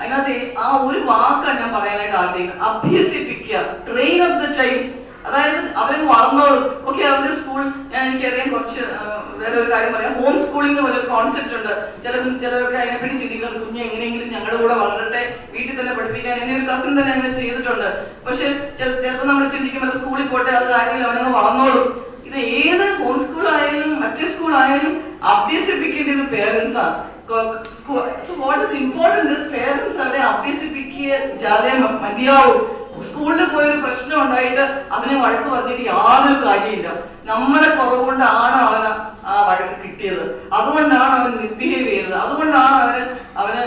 അതിനകത്ത് ആ ഒരു വാക്കാണ് ഞാൻ പറയാനായിട്ട് ആഗ്രഹിക്കുന്നത്. അഭ്യസിപ്പിക്കുക, ട്രെയിൻ ഓഫ് ദ ചൈൽഡ്. അതായത് അവരെ വളർന്നോളും. ഓക്കെ, അവരുടെ സ്കൂൾ, എനിക്കറിയാം കുറച്ച് വേറെ ഒരു കാര്യം പറയാം. ഹോം സ്കൂളിംഗ് പോലെ ഒരു കോൺസെപ്റ്റ് ഉണ്ട്. ചിലരൊക്കെ അതിനെപ്പറ്റി ചിന്തിക്കുന്നത്, കുഞ്ഞ് എങ്ങനെയെങ്കിലും ഞങ്ങളുടെ കൂടെ വളരട്ടെ, വീട്ടിൽ തന്നെ പഠിപ്പിക്കാൻ. എന്നെ ഒരു കസിൻ തന്നെ അങ്ങനെ ചെയ്തിട്ടുണ്ട്. പക്ഷെ ചിലപ്പോൾ നമ്മൾ ചിന്തിക്കുമ്പോൾ സ്കൂളിൽ പോട്ടെ, അത് കാര്യമില്ല, അവനങ്ങ് വളർന്നോളും. ഇത് ഏത് ഹോം സ്കൂൾ ആയാലും മറ്റേ സ്കൂൾ ആയാലും അഭ്യസിപ്പിക്കേണ്ടത് പേരൻസ് ആണ്. What is important is parents അവരെ അഭ്യസിപ്പിക്കുക മതിയാവും. സ്കൂളിൽ പോയൊരു പ്രശ്നം ഉണ്ടായിട്ട് അവനെ വഴക്ക് പറഞ്ഞിട്ട് യാതൊരു കാര്യമില്ല. നമ്മുടെ കുറവ് കൊണ്ടാണ് അവന് ആ വഴക്ക് കിട്ടിയത്, അതുകൊണ്ടാണ് അവൻ മിസ്ബിഹേവ് ചെയ്തത്, അതുകൊണ്ടാണ് അവന്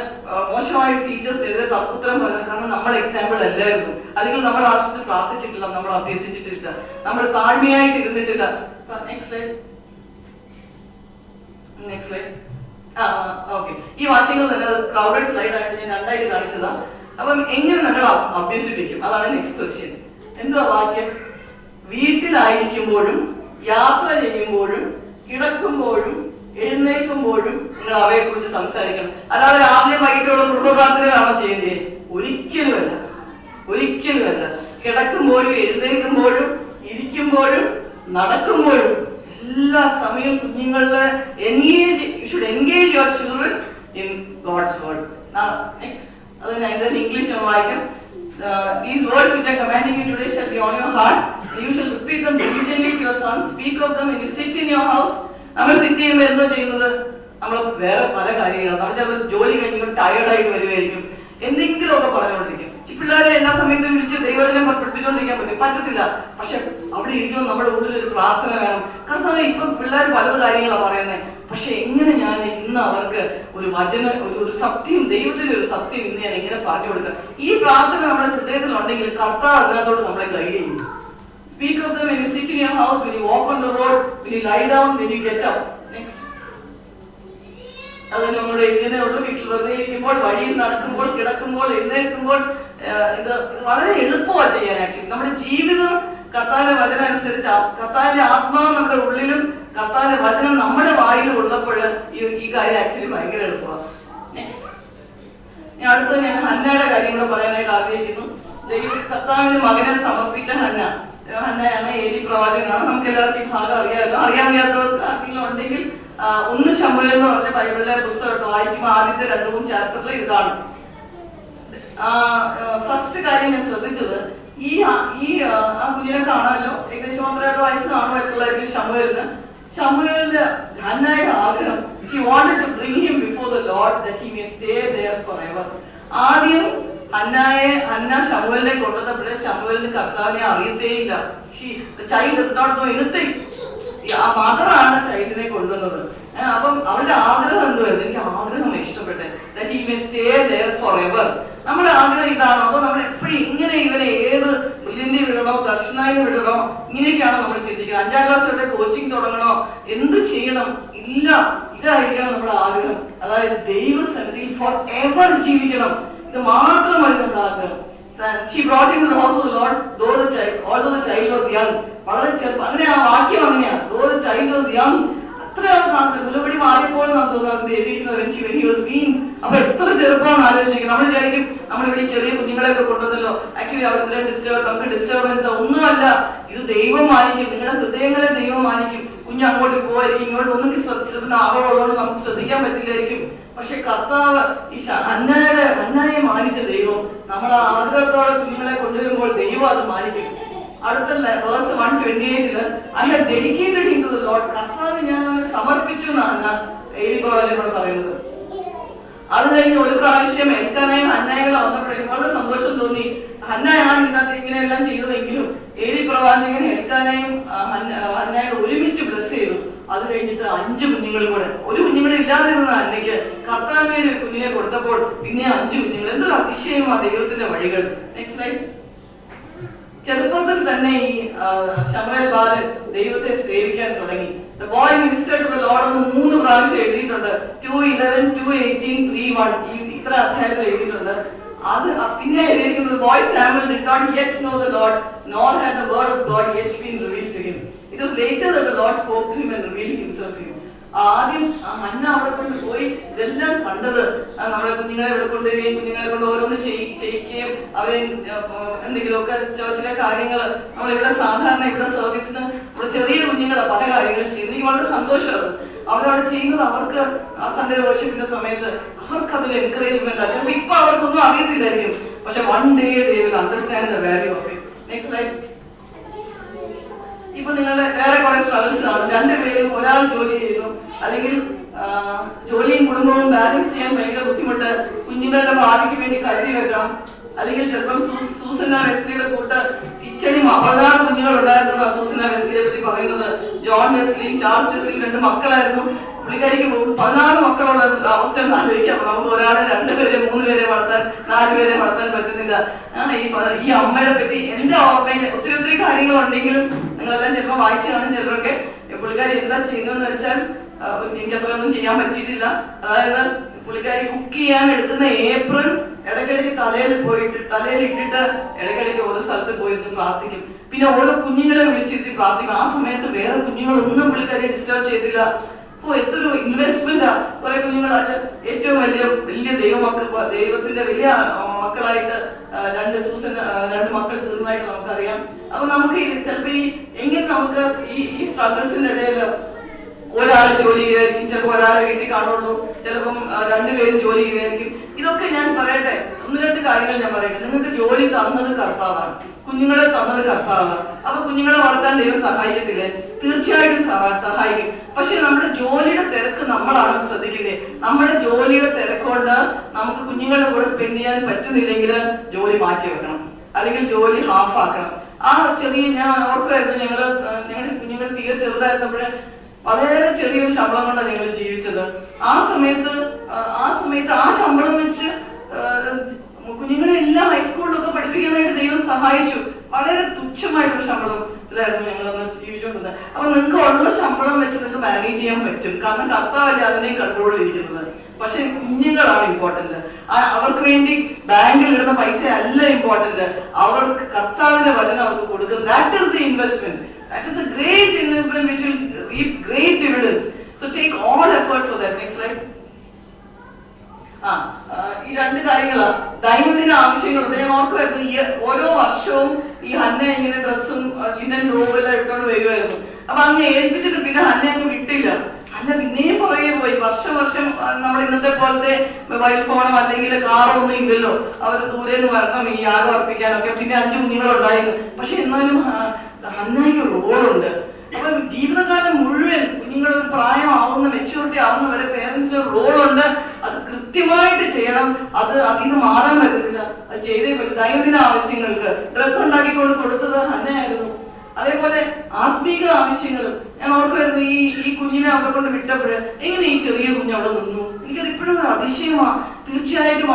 മോശമായിട്ട് ടീച്ചേഴ്സിനെതിരെ തർക്കുത്തരം പറഞ്ഞത്. കാരണം നമ്മൾ എക്സാമ്പിൾ അല്ലായിരുന്നു, അല്ലെങ്കിൽ നമ്മൾ ആവശ്യത്തിൽ പ്രാർത്ഥിച്ചിട്ടില്ല, നമ്മൾ അഭ്യസിച്ചിട്ടില്ല, നമ്മൾ താഴ്മയായിട്ട് ഇരുന്നിട്ടില്ല. Next slide. ഓക്കെ, ഈ വാക്യങ്ങൾ തന്നെ ക്രൗഡഡ് സ്ലൈഡ് ആയിട്ട് ഞാൻ രണ്ടായിട്ട് കാണിച്ചതാ. അപ്പം എങ്ങനെ നമ്മൾ അഭ്യസിപ്പിക്കും? അതാണ് നെക്സ്റ്റ് ക്വസ്റ്റ്യൻ. എന്താ വാക്യം? വീട്ടിലായിരിക്കുമ്പോഴും, യാത്ര ചെയ്യുമ്പോഴും, കിടക്കുമ്പോഴും, എഴുന്നേൽക്കുമ്പോഴും നിങ്ങൾ അവയെ കുറിച്ച് സംസാരിക്കണം. അല്ലാതെ രാവിലെ വൈകിട്ടുള്ള കുടുംബ പ്രാർത്ഥനകളാണോ ചെയ്യേണ്ടത്? ഒരിക്കലുമല്ല, ഒരിക്കലുമല്ല. കിടക്കുമ്പോഴും, എഴുന്നേൽക്കുമ്പോഴും, ഇരിക്കുമ്പോഴും, നടക്കുമ്പോഴും എല്ലാ സമയവും കുഞ്ഞുങ്ങളെ engage your children in God's word. Now next, then English വായിക്കാം. These words which I am commanding you today shall be on your heart, and you shall repeat them diligently to your sons. Speak of them when you sit in your house. നമ്മൾ sit ചെയ്യുമ്പോൾ എന്തോ ചെയ്യുന്നത്? നമ്മൾ വേറെ പല കാര്യങ്ങളും, നമ്മൾ ചിലപ്പോൾ ജോലി കഴിഞ്ഞപ്പോൾ ടയേർഡായിട്ട് വരുമായിരിക്കും, എന്തെങ്കിലുമൊക്കെ പറഞ്ഞുകൊണ്ടിരിക്കും. പിള്ളേരെ എല്ലാ സമയത്തും വിളിച്ച് ദൈവജനം പഠിപ്പിച്ചുകൊണ്ടിരിക്കാൻ പറ്റത്തില്ല. പക്ഷെ അവിടെ ഇരിക്കുമ്പോൾ നമ്മുടെ ഉള്ളിൽ ഒരു പ്രാർത്ഥന വേണം. കർത്താവേ, ഇപ്പൊ പിള്ളേർ പല കാര്യങ്ങളാണ് പറയുന്നത്, പക്ഷെ എങ്ങനെ ഞാൻ ഇന്ന് അവർക്ക് ഒരു വചനം, ഒരു സത്യം, ദൈവത്തിന്റെ ഒരു സത്യം ഇന്ന് ഞാൻ എങ്ങനെ പറഞ്ഞു കൊടുക്കുക? ഈ പ്രാർത്ഥന നമ്മുടെ ഹൃദയത്തിൽ ഉണ്ടെങ്കിൽ കർത്താവ് അതിനകത്തോട് നമ്മളെ ഗൈഡ് ചെയ്യും. Speak of them when you sit in your house, when you walk on the road, when you lie down, when you get up. Next. അത് നമ്മുടെ ഇങ്ങനെയുള്ള വീട്ടിൽ വെറുതെ ഇരിക്കുമ്പോൾ, വഴിയിൽ നടക്കുമ്പോൾ, കിടക്കുമ്പോൾ, എഴുന്നേൽക്കുമ്പോൾ, ഇത് വളരെ എളുപ്പമാണ് ചെയ്യാൻ. ആക്ച്വലി നമ്മുടെ ജീവിതം കർത്താവിന്റെ വചനം അനുസരിച്ച്, കർത്താവിന്റെ ആത്മാവ് നമ്മുടെ ഉള്ളിലും കർത്താവിന്റെ വചനം നമ്മുടെ വായിലും ഉള്ളപ്പോൾ ഈ കാര്യം ആക്ച്വലി ഭയങ്കര എളുപ്പമാണ്. നെക്സ്റ്റ്, അടുത്ത ഞാൻ ഹന്നയുടെ കാര്യം കൂടെ പറയാനായിട്ട് ആഗ്രഹിക്കുന്നു. കർത്താവിന്റെ മകനെ സമർപ്പിച്ച ഹന്നയാണ് ഏലി പ്രവാചകനാണ്. നമുക്ക് എല്ലാവർക്കും ഈ ഭാഗം അറിയാമല്ലോ. അറിയാൻ വയ്യാത്തവർക്ക് ആർക്കെങ്കിലും ഉണ്ടെങ്കിൽ 1 ശമൂവേൽ എന്ന് പറഞ്ഞ ബൈബിളിലെ പുസ്തകം വായിക്കുമ്പോൾ ആദ്യത്തെ 2-3 ചാപ്റ്ററിൽ ഇത് കാണും. ഫസ്റ്റ് കാര്യം ഞാൻ ശ്രദ്ധിച്ചത്, ആ കുഞ്ഞിനെ കാണാമല്ലോ, ഏകദേശം 1.5 വയസ്സ് കാണുമായിട്ടുള്ളതായിരിക്കും ശമൂവേലിന്റെ ഹന്നയുടെ ആഗ്രഹം, she wanted to bring him before the Lord that he may stay there forever. ആദ്യം ഹന്ന ശമൂവേലിനെ കൊണ്ടുവന്നപ്പോഴേ ശമൂവേലിന് കർത്താവിനെ അറിയത്തേയില്ല. The child does not know anything. ആ മദറാണ് ചൈൽഡിനെ കൊണ്ടുവന്നത്. അപ്പം അവളുടെ ആഗ്രഹം എന്തുവായിരുന്നു? എനിക്ക് ആഗ്രഹം ഇഷ്ടപ്പെട്ടെ, that he may stay there forever. നമ്മുടെ ആഗ്രഹം ഇതാണോ? അതോ നമ്മൾ എപ്പോഴും ഇങ്ങനെ ഇവരെ ഏത് ബ്രില്യന്റിൽ വിടണോ, ദർശനായി വിടണോ, ഇങ്ങനെയൊക്കെയാണോ നമ്മൾ ചിന്തിക്കുന്നത്? 5ാം ക്ലാസ് തൊട്ട് കോച്ചിങ് തുടങ്ങണോ, എന്ത് ചെയ്യണം? ഇല്ല, ഇതായിരിക്കണം നമ്മുടെ ആഗ്രഹം. അതായത് ദൈവസന്നിധിയിൽ ഫോർ എവർ ജീവിക്കണം. ഇത് മാത്രമായി നമ്മുടെ ആഗ്രഹം. She brought him to the house of the Lord, although the child was young. വളരെ ചെറുപ്പം. അങ്ങനെ ആ വാക്യം അങ്ങനെയാ, though the child was young. മുലപടി മാറിയപ്പോൾ അപ്പൊ എത്ര ചെറുപ്പമാണ് ആലോചിക്കുന്നത്. നമ്മൾ വിചാരിക്കും നമ്മളിവിടെ ചെറിയ കുഞ്ഞുങ്ങളെയൊക്കെ കൊണ്ടുവന്നല്ലോ, ആക്ച്വലി അവർ ഇത്രയും നമുക്ക് ഡിസ്റ്റർബൻസ് ഒന്നുമല്ല. ഇത് ദൈവം മാനിക്കും, നിങ്ങളുടെ ഹൃദയങ്ങളെ ദൈവം മാനിക്കും. കുഞ്ഞ് അങ്ങോട്ട് പോവായിരിക്കും, ഇങ്ങോട്ട് ഒന്നും ചിലപ്പോൾ ആവളുള്ളതുകൊണ്ട് നമുക്ക് ശ്രദ്ധിക്കാൻ പറ്റില്ലായിരിക്കും. പക്ഷെ കർത്താവ് ഈ അന്നായെ മാനിച്ച ദൈവം നമ്മൾ ആഗ്രഹത്തോടെ കുഞ്ഞുങ്ങളെ കൊണ്ടുവരുമ്പോൾ ദൈവം അത് മാനിക്കും. അടുത്ത verse 128 I have dedicated him to the Lord. കർത്താവിനെ ഞാൻ സമർപ്പിച്ചു എന്നാണ് ഏലി പ്രവാചകനോട് പറയുന്നത്. അത് കഴിഞ്ഞ് ഒരു പ്രാവശ്യം എൽക്കാനയും ഹന്നയും വന്നപ്പോഴേക്കും വളരെ സന്തോഷം തോന്നി. ഹന്നയാണ് ഇന്നത്തെ ഇങ്ങനെയെല്ലാം ചെയ്തതെങ്കിലും ഏലി പ്രവാചകൻ എൽക്കാനയും ഹന്നയും ഒരുമിച്ച് ബ്ലെസ് ചെയ്തു. അത് കഴിഞ്ഞിട്ട് 5 കുഞ്ഞുങ്ങളും കൂടെ, ഒരു കുഞ്ഞുങ്ങളെ ഇല്ലാതിരുന്ന ഹന്നയ്ക്ക് കർത്താവിന് ഒരു കുഞ്ഞിനെ കൊടുത്തപ്പോൾ പിന്നെ 5 കുഞ്ഞുങ്ങൾ. എന്തൊരു അതിശയമാണ് ദൈവത്തിന്റെ വഴികൾ. Next slide. ചെറുപ്പത്തിൽ തന്നെ ഈ ശമൂവേൽ ബാലൻ ദൈവത്തെ സേവിക്കാൻ തുടങ്ങി. The boy ministered to the Lord എന്ന് 3 പ്രാവശ്യം എഴുതിയിട്ടുണ്ട്. 2:11, 2:18, 3:1 ഇത്ര അധ്യായത്തിൽ എഴുതിയിട്ടുണ്ട്. അത് പിന്നെ എഴുതിയിരിക്കുന്നത്, the boy Samuel did not yet know the Lord, nor had the word of God yet been revealed to him. It was later that the Lord spoke to him and revealed himself to him. ആദ്യം Hannah അവിടെ കൊണ്ട് പോയി ഇതെല്ലാം കണ്ടത്, നമ്മുടെ കുഞ്ഞുങ്ങളെ ഇവിടെ കൊണ്ടുവരികയും കുഞ്ഞുങ്ങളെ കൊണ്ട് ഓരോന്ന് ചെയ്യിക്കുകയും അവരെ എന്തെങ്കിലുമൊക്കെ ചേർച്ചിലെ കാര്യങ്ങൾ നമ്മളിവിടെ സാധാരണ ഇവിടെ സർവീസിന് ഇവിടെ ചെറിയ കുഞ്ഞുങ്ങളെ പല കാര്യങ്ങളും ചെയ്യുന്നത് എനിക്ക് വളരെ സന്തോഷമാണ്. അവരവിടെ ചെയ്യുന്നത് അവർക്ക് ആ സൺഡേ വർഷിപ്പിന്റെ സമയത്ത് അവർക്ക് അതിൽ എൻകറേജ്മെന്റ് ആണ്. ചിലപ്പോൾ ഇപ്പൊ അവർക്കൊന്നും അറിയത്തില്ലായിരിക്കും, പക്ഷെ one day they will understand the value of it. Next slide. ഇപ്പൊ നിങ്ങളുടെ വേറെ കുറെ സ്ട്രഗിൾസ് ആണ്. 2 പേരും ഒരാൾ ജോലി ചെയ്യുന്നു, അല്ലെങ്കിൽ ജോലിയും കുടുംബവും ബാലൻസ് ചെയ്യാൻ ഭയങ്കര ബുദ്ധിമുട്ട്. കുഞ്ഞുങ്ങളുടെ ഭാവിക്ക് വേണ്ടി കരുതി വെക്കണം. അല്ലെങ്കിൽ ചിലപ്പം സൂസന്ന വെസ്ലിയുടെ കൂട്ട് കിച്ചണി 16 കുഞ്ഞുങ്ങൾ ഉണ്ടായിരുന്നു. സൂസന്ന വെസ്ലിയെ പറ്റി പറയുന്നത് ജോൺ വെസ്ലിയും ചാൾസ് വെസ്ലിയും 2 മക്കളായിരുന്നു. പുള്ളിക്കാരിക്ക് 16 മക്കളുള്ള അവസ്ഥ ഒന്ന് ആലോചിക്കാം. നമുക്ക് ഒരാളെ 2 പേരെ 3 പേരെ വളർത്താൻ 4 പേരെ വളർത്താൻ പറ്റുന്നില്ല. ഈ അമ്മയെ പറ്റി എന്റെ ഓർമ്മയിൽ ഒത്തിരി കാര്യങ്ങൾ ഉണ്ടെങ്കിലും നിങ്ങളെല്ലാം ചിലപ്പോൾ വായിച്ചു കാണും. ചിലരൊക്കെ പുള്ളിക്കാരി എന്താ ചെയ്യുന്നതെന്ന് വെച്ചാൽ എനിക്ക് അത്രയൊന്നും ചെയ്യാൻ പറ്റിയിട്ടില്ല. അതായത് പുള്ളിക്കാരി കുക്ക് ചെയ്യാൻ എടുക്കുന്ന ഏപ്രിൽ ഇടയ്ക്കിടയ്ക്ക് തലയിൽ ഇട്ടിട്ട് ഇടയ്ക്കിടയ്ക്ക് ഓരോ സ്ഥലത്ത് പോയിരുന്ന് പ്രാർത്ഥിക്കും. പിന്നെ ഓരോ കുഞ്ഞുങ്ങളെ വിളിച്ചിരുത്തി പ്രാർത്ഥിക്കും. ആ സമയത്ത് വേറെ കുഞ്ഞുങ്ങളൊന്നും പുള്ളിക്കാരി ഡിസ്റ്റർബ് ചെയ്തില്ല. എത്തൊരു ഇൻവെസ്റ്റ്മെന്റാ. കുറെ കുഞ്ഞുങ്ങൾ ഏറ്റവും വലിയ ദൈവത്തിന്റെ വലിയ മക്കളായിട്ട് 2 മക്കൾ തീർന്നതായിട്ട് നമുക്കറിയാം. അപ്പൊ നമുക്ക് ചിലപ്പോ എങ്ങനെ നമുക്ക് ഈ സ്ട്രഗിൾസിന്റെ ഇടയിൽ ഒരാൾ ജോലി ചെയ്യുമായിരിക്കും, ചിലപ്പോൾ ഒരാളെ വീട്ടിൽ കാണുള്ളൂ, ചിലപ്പം 2 പേരും ജോലി ചെയ്യുമായിരിക്കും. ഇതൊക്കെ ഞാൻ പറയട്ടെ, ഒന്ന് രണ്ട് കാര്യങ്ങൾ ഞാൻ പറയട്ടെ. നിങ്ങൾക്ക് ജോലി തന്നത് കർത്താവാണ്, കുഞ്ഞുങ്ങളെ തന്നത് കർത്താവാണ്. അപ്പൊ കുഞ്ഞുങ്ങളെ വളർത്താൻ ദൈവം സഹായിക്കത്തില്ലേ? തീർച്ചയായിട്ടും സഹായിക്കും. പക്ഷെ നമ്മുടെ ജോലിയുടെ തിരക്ക് നമ്മളാണ് ശ്രദ്ധിക്കേണ്ടത്. നമ്മുടെ ജോലിയുടെ തിരക്കുകൊണ്ട് നമുക്ക് കുഞ്ഞുങ്ങളുടെ കൂടെ സ്പെൻഡ് ചെയ്യാൻ പറ്റുന്നില്ലെങ്കിൽ ജോലി മാറ്റി വെക്കണം, അല്ലെങ്കിൽ ജോലി ഹാഫ് ആക്കണം. ആ ചെറിയ, ഞാൻ ഓർക്കുമായിരുന്നു, ഞങ്ങളുടെ കുഞ്ഞുങ്ങൾ തീരെ ചെറുതായിരുന്നപ്പോഴേ വളരെ ചെറിയൊരു ശമ്പളം കൊണ്ടാണ് ഞങ്ങൾ ജീവിച്ചത്. ആ സമയത്ത് ആ ശമ്പളം വെച്ച് കുഞ്ഞുങ്ങളെ എല്ലാ ഹൈസ്കൂളിലൊക്കെ പഠിപ്പിക്കാനായിട്ട് ദൈവം സഹായിച്ചു. വളരെ തുച്ഛമായിട്ടൊരു ശമ്പളം ഇതായിരുന്നു ഞങ്ങളന്ന് ജീവിച്ചുകൊണ്ടിരുന്നത്. അപ്പൊ നിങ്ങൾക്ക് ഉള്ള ശമ്പളം വെച്ച് നിങ്ങൾക്ക് മാനേജ് ചെയ്യാൻ പറ്റും, കാരണം കർത്താവല്ലേ അതിനെയും കൺട്രോളിൽ ഇരിക്കുന്നത്. പക്ഷെ കുഞ്ഞുങ്ങളാണ് ഇമ്പോർട്ടന്റ്. അവർക്ക് വേണ്ടി ബാങ്കിൽ ഇടുന്ന പൈസ അല്ല ഇമ്പോർട്ടന്റ്, അവർക്ക് കർത്താവിന്റെ വചനം അവർക്ക് കൊടുക്കുക. That is the investment. That is a great investment which will reap great dividends. So take all effort for that. Next slide. ഈ രണ്ട് കാര്യങ്ങളാണ് ദൈനംദിന ആവശ്യങ്ങളുണ്ട്. ഞാൻ ഓർക്കുമായിരുന്നു, ഈ ഓരോ വർഷവും ഈ ഹന്ന ഇങ്ങനെ ഡ്രസ്സും ലിനൻ റോബെല്ലാം ഇട്ടുകൊണ്ട് വരുമായിരുന്നു. അപ്പൊ അങ്ങ് ഏൽപ്പിച്ചിട്ട് പിന്നെ ഹന്ന അങ്ങ് വിട്ടില്ല. ഹന്ന പിന്നെയും പുറകെ പോയി. വർഷം നമ്മൾ ഇന്നത്തെ പോലത്തെ മൊബൈൽ ഫോണോ അല്ലെങ്കിൽ കാറോ ഒന്നും ഇല്ലല്ലോ. അവർ ദൂരെ നിന്ന് വരണം ഈ യാഗം അർപ്പിക്കാനൊക്കെ. പിന്നെ 5 കുഞ്ഞുങ്ങളുണ്ടായിരുന്നു. പക്ഷെ എന്നാലും ഹന്നയ്ക്ക് റോളുണ്ട്. അപ്പൊ ജീവിതകാലം മുഴുവൻ കുഞ്ഞുങ്ങൾ പ്രായമാവുന്ന, മെച്യൂരിറ്റി ആവുന്ന വരെ പേരൻസിന് റോളുണ്ട്. അത് കൃത്യമായിട്ട് ചെയ്യണം. അതിന് മാറാൻ പറ്റത്തില്ല, അത് ചെയ്തേ പറ്റും. ദൈനംദിന ആവശ്യങ്ങൾക്ക് ഡ്രസ്സ് ഉണ്ടാക്കിക്കൊണ്ട് കൊടുത്തത് ഹന്നയായിരുന്നു. അതേപോലെ ആത്മീക ആവശ്യങ്ങൾ ഞാൻ ഓർക്കുമായിരുന്നു. ഈ കുഞ്ഞിനെ അവിടെ കൊണ്ട് വിട്ടപ്പോഴ് എങ്ങനെ ഈ ചെറിയ കുഞ്ഞ് അവിടെ നിന്നു, എനിക്കത് ഇപ്പോഴും ഒരു അതിശയമാണ്. തീർച്ചയായിട്ടും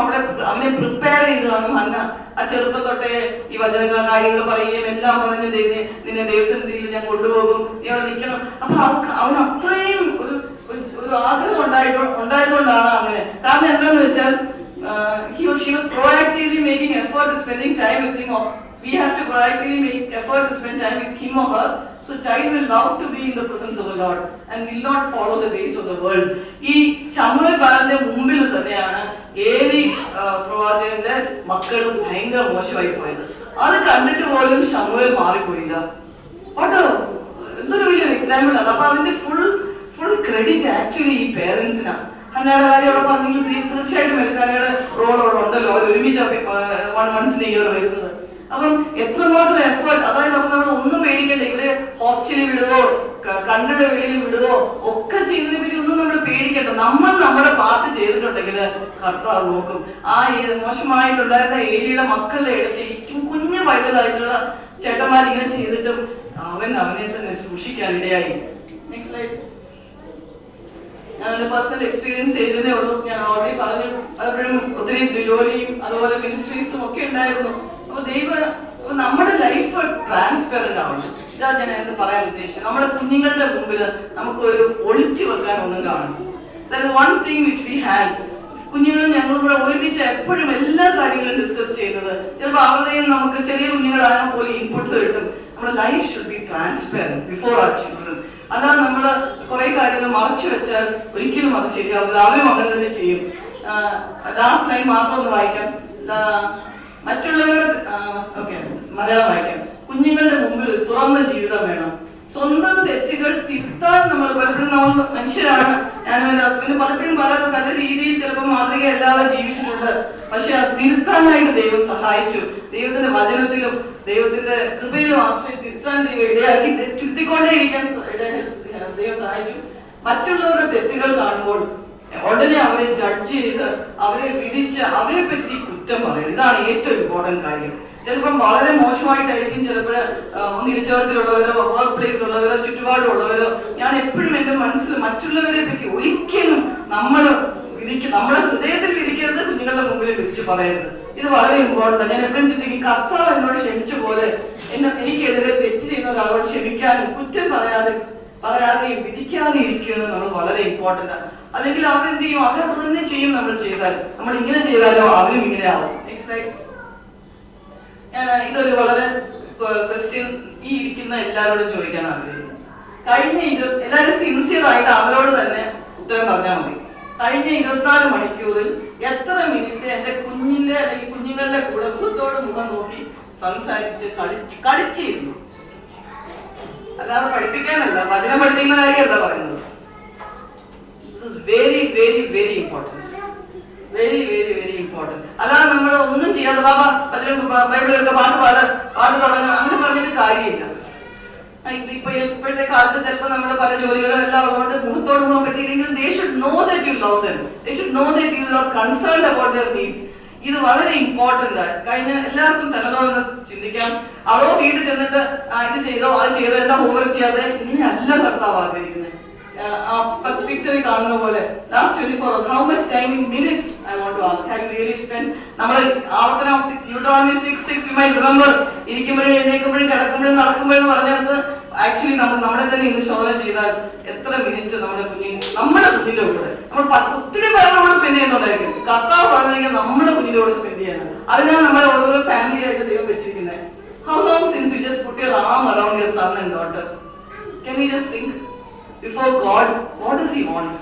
അവനെ പ്രിപ്പയർ ചെയ്ത് കാണും ഹന്ന. ആ ചെറുപ്പം തൊട്ടേ ഈ വചന കാര്യങ്ങൾ പറയുകയും എല്ലാം പറഞ്ഞ് നിന്നെ ദേവസന്നിധിയിൽ ഞാൻ കൊണ്ടുപോകും, നീ അവിടെ നിൽക്കണം. അപ്പൊ അവൻ അത്രയും ഒരു ആഗ്രഹം ഉണ്ടായതുകൊണ്ടാണ് അങ്ങനെ. കാരണം എന്താന്ന് വെച്ചാൽ she was proactively making effort to spending time with him. We have to proactively make effort to spend time with him or her. So child will love to be in the presence of the Lord and will not follow the ways of the world. ഈ ശമൂവേൽ ബാലന്റെ മുമ്പിൽ തന്നെയാണ് ഏലി പ്രവാചകന്റെ മക്കളും ഭയങ്കര മോശമായി പോയത്. അത് കണ്ടിട്ട് പോലും ശമൂവേൽ മാറിപ്പോയില്ല. ഓട്ടോ എന്തൊരു വലിയ എക്സാമ്പിൾ ആണ്. അപ്പൊ അതിന്റെ ഫുൾ ക്രെഡിറ്റ് ആക്ച്വലി ഈ പേരൻസിനാണ്. ഹന്നയുടെ കാര്യം അവിടെ പറഞ്ഞെങ്കിൽ തീർച്ചയായിട്ടും ഹന്നയുടെ റോൾ അവിടെ ഉണ്ടല്ലോ. അവർ ഒരുമിച്ച് വൺസിന് ഇയർ വരുന്നത്. അപ്പം എത്രമാത്രം എഫേർട്ട്. അതായത് നമ്മൾ ഒന്നും പേടിക്കണ്ട. ഇവര് ഹോസ്റ്റലിൽ വിടുകയോ കണ്ണിയുടെ വെളിയിൽ വിടുകയോ ഒക്കെ ചെയ്യുന്നതിനെ പറ്റി ഒന്നും നമ്മൾ പേടിക്കണ്ട. നമ്മൾ നമ്മുടെ പാർട്ട് ചെയ്തിട്ടുണ്ടെങ്കിൽ കർത്താവ് നോക്കും. ആ മോശമായിട്ടുണ്ടായിരുന്ന ഏലിയുടെ മക്കളുടെ ഇടയ്ക്ക് കുഞ്ഞു പൈതലായിട്ടുള്ള ചേട്ടന്മാരിങ്ങനെ ചെയ്തിട്ടും അവനെ തന്നെ സൂക്ഷിക്കാൻ ഇടയായി. Next slide. ഞാൻ എന്റെ പേഴ്സണൽ എക്സ്പീരിയൻസ് ചെയ്തതേ ഉള്ളൂ. ഞാൻ ഓൾറെഡി പറഞ്ഞു, പലപ്പോഴും ഒത്തിരി ജോലിയും അതുപോലെ മിനിസ്ട്രീസും ഒക്കെ ഉണ്ടായിരുന്നു. അപ്പൊ നമ്മുടെ ലൈഫ് ട്രാൻസ്പെറന്റ് ആവണം. ഇതാ ഞാൻ എന്ത് പറയാൻ ഉദ്ദേശിച്ചത്. നമ്മുടെ കുഞ്ഞുങ്ങളുടെ മുമ്പിൽ നമുക്ക് ഒരു ഒളിച്ചു വെക്കാൻ ഒന്നും കാണും. That is one thing which we had. കുഞ്ഞുങ്ങൾ ഞങ്ങൾ കൂടെ ഒരുമിച്ച് എപ്പോഴും എല്ലാ കാര്യങ്ങളും ഡിസ്കസ് ചെയ്യുന്നത്. ചിലപ്പോൾ അവരുടെയും നമുക്ക് ചെറിയ കുഞ്ഞുങ്ങളായാൽ പോലെ ഇൻപുട്സ് കിട്ടും. നമ്മുടെ life should be transparent before our children. അല്ലാതെ നമ്മൾ കുറെ കാര്യങ്ങൾ മറച്ചു വെച്ചാൽ ഒരിക്കലും അത് ശരിയാവില്ല. അവരും അങ്ങനെ തന്നെ ചെയ്യും. ലാസ്റ്റ് ലൈൻ മാത്രം ഒന്ന് വായിക്കാം. മറ്റുള്ളവരുടെ മലയാളം വായിക്കാം. കുഞ്ഞുങ്ങളുടെ മുമ്പിൽ തുറന്ന ജീവിതം വേണം. സ്വന്തം തെറ്റുകൾ തിരുത്താൻ നമ്മൾ പലപ്പോഴും നമ്മൾ മനുഷ്യരാണ്. ഞാനും എന്റെ ഹസ്ബൻഡ് പലപ്പോഴും പല രീതിയിൽ ചിലപ്പോൾ മാതൃകയല്ലാതെ ജീവിച്ചിട്ടുണ്ട്. പക്ഷെ അത് തിരുത്താനായിട്ട് ദൈവം സഹായിച്ചു. ദൈവത്തിന്റെ വചനത്തിലും ദൈവത്തിന്റെ കൃപയിലും ആശ്രയം തിരുത്താൻ ദൈവം ഇടയാക്കി തിരുത്തിക്കൊണ്ടേ ഇരിക്കാൻ ദൈവം സഹായിച്ചു. മറ്റുള്ളവരുടെ തെറ്റുകൾ കാണുമ്പോൾ ഉടനെ അവരെ ജഡ്ജ് ചെയ്ത് അവരെ വിധിച്ച് അവരെ പറ്റി കുറ്റം പറയണം. ഇതാണ് ഏറ്റവും ഇമ്പോർട്ടന്റ് കാര്യം. ചിലപ്പം വളരെ മോശമായിട്ടായിരിക്കും ചിലപ്പോൾ ചേർച്ചിലുള്ളവരോ വർക്ക് പ്ലേസിലുള്ളവരോ ചുറ്റുപാടുള്ളവരോ. ഞാൻ എപ്പോഴും എന്റെ മനസ്സിൽ മറ്റുള്ളവരെ പറ്റി ഒരിക്കലും നമ്മൾ നമ്മുടെ ഹൃദയത്തിൽ വിധിക്കരുത്, കുഞ്ഞുങ്ങളുടെ മുമ്പിൽ വിധിച്ചു പറയരുത്. ഇത് വളരെ ഇമ്പോർട്ടന്റ്. ഞാൻ എപ്പോഴും ചിന്തിക്കും, കർത്താവ് എന്നോട് ക്ഷമിച്ച പോലെ എനിക്കെതിരെ തെറ്റ് ചെയ്യുന്ന ഒരാളോട് ക്ഷമിക്കാനും കുറ്റം പറയാതെയും വിധിക്കാതെ ഇരിക്കുന്നത് നമ്മൾ വളരെ ഇമ്പോർട്ടന്റ് ആണ്. അല്ലെങ്കിൽ അവരെന്ത് ചെയ്യും? അവരത് തന്നെ ചെയ്യും. നമ്മൾ ചെയ്താൽ, നമ്മൾ ഇങ്ങനെ ചെയ്താലോ അവരും ഇങ്ങനെ ആവും. ഇതൊരു വളരെ ക്വസ്റ്റ്യൻ ഈ ഇരിക്കുന്ന എല്ലാവരോടും ചോദിക്കാൻ ആഗ്രഹിക്കുന്നു. എല്ലാവരും സിൻസിയർ ആയിട്ട് അവരോട് തന്നെ ഉത്തരം പറഞ്ഞാൽ മതി. കഴിഞ്ഞ 24 മണിക്കൂറിൽ എത്ര മിനിറ്റ് എന്റെ കുഞ്ഞിന്റെ അല്ലെങ്കിൽ കുഞ്ഞുങ്ങളുടെ കൂടെ മുഖത്തോട് മുഖം നോക്കി സംസാരിച്ച് കളിച്ചിരുന്നു? അല്ലാതെ പഠിപ്പിക്കാനല്ല, വചനം പഠിപ്പിക്കുന്ന കാര്യമല്ല പറയുന്നത്. This is very, very, very important. Very, very, very important. Important. അല്ലാതെ നമ്മൾ ഒന്നും ചെയ്യാതെ ബാബാ ബൈബിൾ എടുക്കുക, പാട്ട് തുടങ്ങുക, അങ്ങനെ പറഞ്ഞിട്ട് കാര്യമില്ല. ഇപ്പോഴത്തെ കാലത്ത് ചിലപ്പോൾ നമ്മുടെ പല ജോലികളും എല്ലാം ഉള്ളതുകൊണ്ട് മുഖത്തോട് പോകാൻ പറ്റിയില്ലെങ്കിലും they should know that you love them. They should know that you are concerned about their needs. ഇത് വളരെ ഇമ്പോർട്ടന്റ് ആണ്. കഴിഞ്ഞ എല്ലാവർക്കും തലതോന്ന് ചിന്തിക്കാം. അതോ വീട്ടിൽ ചെന്നിട്ട് ഇത് ചെയ്തോ അത് ചെയ്തോ എന്താ ഹോംവർക്ക് ചെയ്യാതെ, ഇങ്ങനെയല്ല കർത്താവ് ആഗ്രഹിക്കുന്നത്. പിക്ചറിൽ കാണുന്ന പോലെ last 24 hours, how much time in minutes I want to ask, have you really spent? നമ്മൾ ആവർത്തനം Deuteronomy 6:6 we might remember, ഇരിക്കുമ്പോഴും എഴുന്നേൽക്കുമ്പോഴും കിടക്കുമ്പോഴും നടക്കുമ്പോഴും പറഞ്ഞിടത്ത് ആക്ച്വലി നമ്മളെ തന്നെ ഇന്ന് ഷോല ചെയ്താൽ എത്ര മിനിറ്റ് നമ്മുടെ കുഞ്ഞിന്റെ കൂടെ നമ്മൾ ഒത്തിരി പേരോട് സ്പെൻഡ് ചെയ്യുന്നതായിരിക്കും. കർത്താവ് പറഞ്ഞെങ്കിൽ നമ്മുടെ കുഞ്ഞിനോട് സ്പെൻഡ് ചെയ്യാൻ. അതിനാണ് നമ്മളെ ഓരോ ഫാമിലി ആയിട്ട് ദൈവം വെച്ചിരിക്കുന്നത്. How long since you just put your arm around your son and daughter? Can we just think before God, what does he want?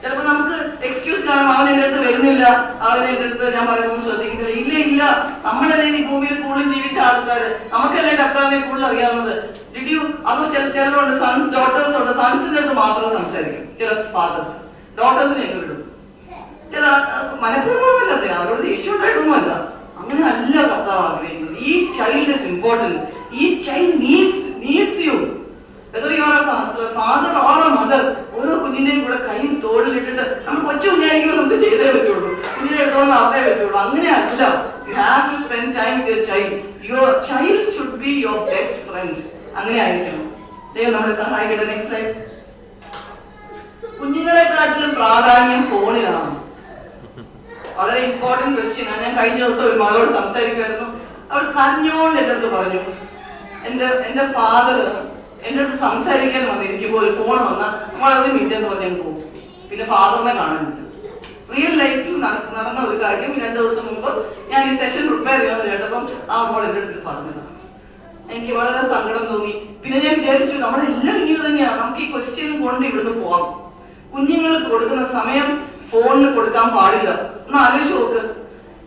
ചിലപ്പോൾ നമുക്ക് എക്സ്ക്യൂസ് കാണാം, അവൻ എൻ്റെ അടുത്ത് വരുന്നില്ല, അവൻ എൻ്റെ അടുത്ത് ഞാൻ പറയുന്നത് ശ്രദ്ധിക്കുന്നില്ല. ഇല്ല, നമ്മളല്ലേ ഈ ഭൂമിയിൽ കൂടുതൽ ജീവിച്ച ആൾക്കാർ, നമുക്കല്ലേ കർത്താവിനെ കൂടുതൽ അറിയാവുന്നത്. അതോ ചിലരുണ്ട് സൺസ് ഡോട്ടേഴ്സ് ഉണ്ട്, സൺസിന്റെ അടുത്ത് മാത്രം സംസാരിക്കും. ചില ഫാദേഴ്സ് ഡോട്ടേഴ്സിനെ എങ്ങനെ വിടും. ചില മനഃപൂർവ്വമല്ലാതെ അവരോട് ദേഷ്യം ഉണ്ടായിട്ടൊന്നുമല്ല. അങ്ങനെ അല്ല കർത്താവ് ആഗ്രഹിക്കുന്നത്. ഈ ചൈൽഡ് ഇസ് ഇമ്പോർട്ടന്റ്. ഈ child needs you. Whether you are a father or a mother, ഓരോ കുഞ്ഞിന്റെയും കൂടെ കൈയും തോളിലിട്ടിട്ട് നമ്മൾ കൊച്ചു കുഞ്ഞായിരിക്കുമ്പോൾ നമുക്ക് ചെയ്തേ പറ്റുള്ളൂ, കുഞ്ഞിനെ എടുത്തോളം നടത്തേ പറ്റുള്ളൂ. അങ്ങനെയല്ല. You have to spend time with your child. Your child should be your best friend. അങ്ങനെ ആയിരിക്കണം. ദൈവം നമ്മളെ സഹായിക്കട്ടെ. Next slide. കുഞ്ഞുങ്ങളെക്കാട്ടിലും പ്രാധാന്യം ഫോണിലാണ്. വളരെ ഇമ്പോർട്ടന്റ് ക്വസ്റ്റ്യൻ ആണ്. ഞാൻ കഴിഞ്ഞ ദിവസം ഒരു മകളോട് സംസാരിക്കുമായിരുന്നു. അവൾ കരഞ്ഞോണ്ട് എൻ്റെ അടുത്ത് പറഞ്ഞു, എന്റെ ഫാദർ എൻ്റെ അടുത്ത് സംസാരിക്കാൻ വന്നിരിക്കുമ്പോൾ ഒരു ഫോൺ വന്നാൽ നമ്മൾ ഒരു മിനിറ്റ് എന്ന് പറഞ്ഞാൽ പോകും. പിന്നെ ഫാദറിനെ കാണാനില്ല. റിയൽ ലൈഫിൽ നടന്ന ഒരു കാര്യം. 2 ദിവസം മുമ്പ് ഞാൻ ഈ സെഷൻ പ്രിപ്പയർ ചെയ്യാമെന്ന് കേട്ടപ്പം ആ മോൾ എൻ്റെ അടുത്ത് പറഞ്ഞതാണ്. എനിക്ക് വളരെ സങ്കടം തോന്നി. പിന്നെ ഞാൻ വിചാരിച്ചു നമ്മളെല്ലാം ഇങ്ങനെ തന്നെയാണ്. നമുക്ക് ഈ ക്വസ്റ്റ്യൻ കൊണ്ട് ഇവിടുന്ന് പോവാം. കുഞ്ഞുങ്ങൾക്ക് കൊടുക്കുന്ന സമയം ഫോണിന് കൊടുക്കാൻ പാടില്ല. ഒന്ന് ആലോചിച്ച് നോക്ക്.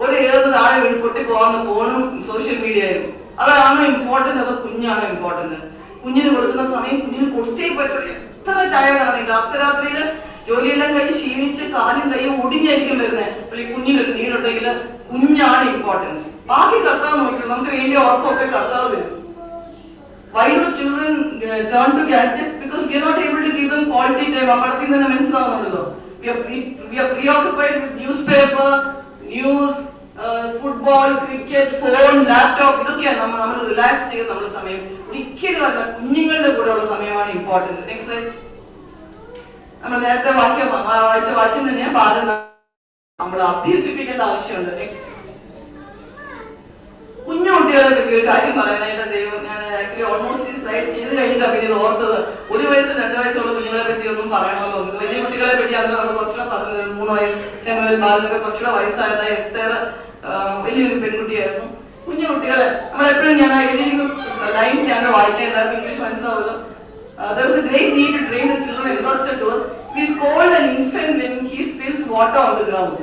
ഒരു ഏത് താഴെ വീട് പൊട്ടിപ്പോകാവുന്ന ഫോണും സോഷ്യൽ മീഡിയയും. അതാണോ ഇമ്പോർട്ടന്റ്, അതോ കുഞ്ഞാണോ ഇമ്പോർട്ടന്റ്? കുഞ്ഞിന് കൊടുക്കുന്ന സമയം കുഞ്ഞിന് കൊടുത്തേ പറ്റുള്ളൂ. എത്ര ടയർഡാണ് ഇത്. അർദ്ധരാത്രിയില് ജോലിയെല്ലാം കഴിഞ്ഞ് ക്ഷീണിച്ച് കാലും കൈയും ഒടിഞ്ഞായിരിക്കും വരുന്നത്. അപ്പോൾ ഈ കുഞ്ഞിനൊരു നീടുണ്ടെങ്കിൽ കുഞ്ഞാണ് ഇമ്പോർട്ടൻറ്റ്. ബാക്കി കർത്താവ് നോക്കിയുള്ളൂ. നമുക്ക് വേണ്ടി ഉറപ്പൊക്കെ കർത്താവ് തരും. Why do children turn to gadgets? Because we are not able to give them quality time. അപ്പുറത്തിൽ തന്നെ മനസ്സിലാവുന്നുണ്ടല്ലോ. We are preoccupied with newspaper, news, football, cricket, phone, laptop. ഇതൊക്കെയാണ് നമ്മൾ റിലാക്സ് ചെയ്യുന്ന നമ്മുടെ സമയം. ഒരിക്കലും അല്ല, കുഞ്ഞുങ്ങളുടെ കൂടെയുള്ള സമയമാണ് ഇമ്പോർട്ടന്റ്. Next slide. നമ്മൾ നേരത്തെ വായിച്ച വാക്യം തന്നെയാ പാലം നമ്മൾ അഭ്യസിപ്പിക്കേണ്ട ആവശ്യമുണ്ട്. നെക്സ്റ്റ്. കുഞ്ഞു കുട്ടികളെ പറ്റി ഒരു കാര്യം പറയാനായിട്ട് ദൈവം ഞാൻ ആക്ച്വലി ഓൾമോസ്റ്റ് ഈ സ്ലൈഡ് ചെയ്ത് കഴിഞ്ഞിട്ടാണ് പിന്നെ ഇത് ഓർത്തത്. 1 വയസ്സ് 2 വയസ്സുള്ള കുഞ്ഞുങ്ങളെ പറ്റി ഒന്നും പറയണമല്ലോ. വലിയ കുട്ടികളെ പറ്റി അതിന് നമ്മൾ കുറച്ചുകൂടെ പറഞ്ഞത്. 3 വയസ്സ് ശമൽ ബാലനൊക്കെ കുറച്ചുകൂടെ വയസ്സായത്. എസ്തേർ വലിയൊരു പെൺകുട്ടിയായിരുന്നു. കുഞ്ഞു കുട്ടികളെ നമ്മളെപ്പോഴും ഞാൻ ലൈൻസ് ഞാൻ വായിക്കാൻ എല്ലാവർക്കും English മനസ്സിലാവുമല്ലോ. There is a great need to train the children entrusted to us. We scold an infant when he spills water on the ground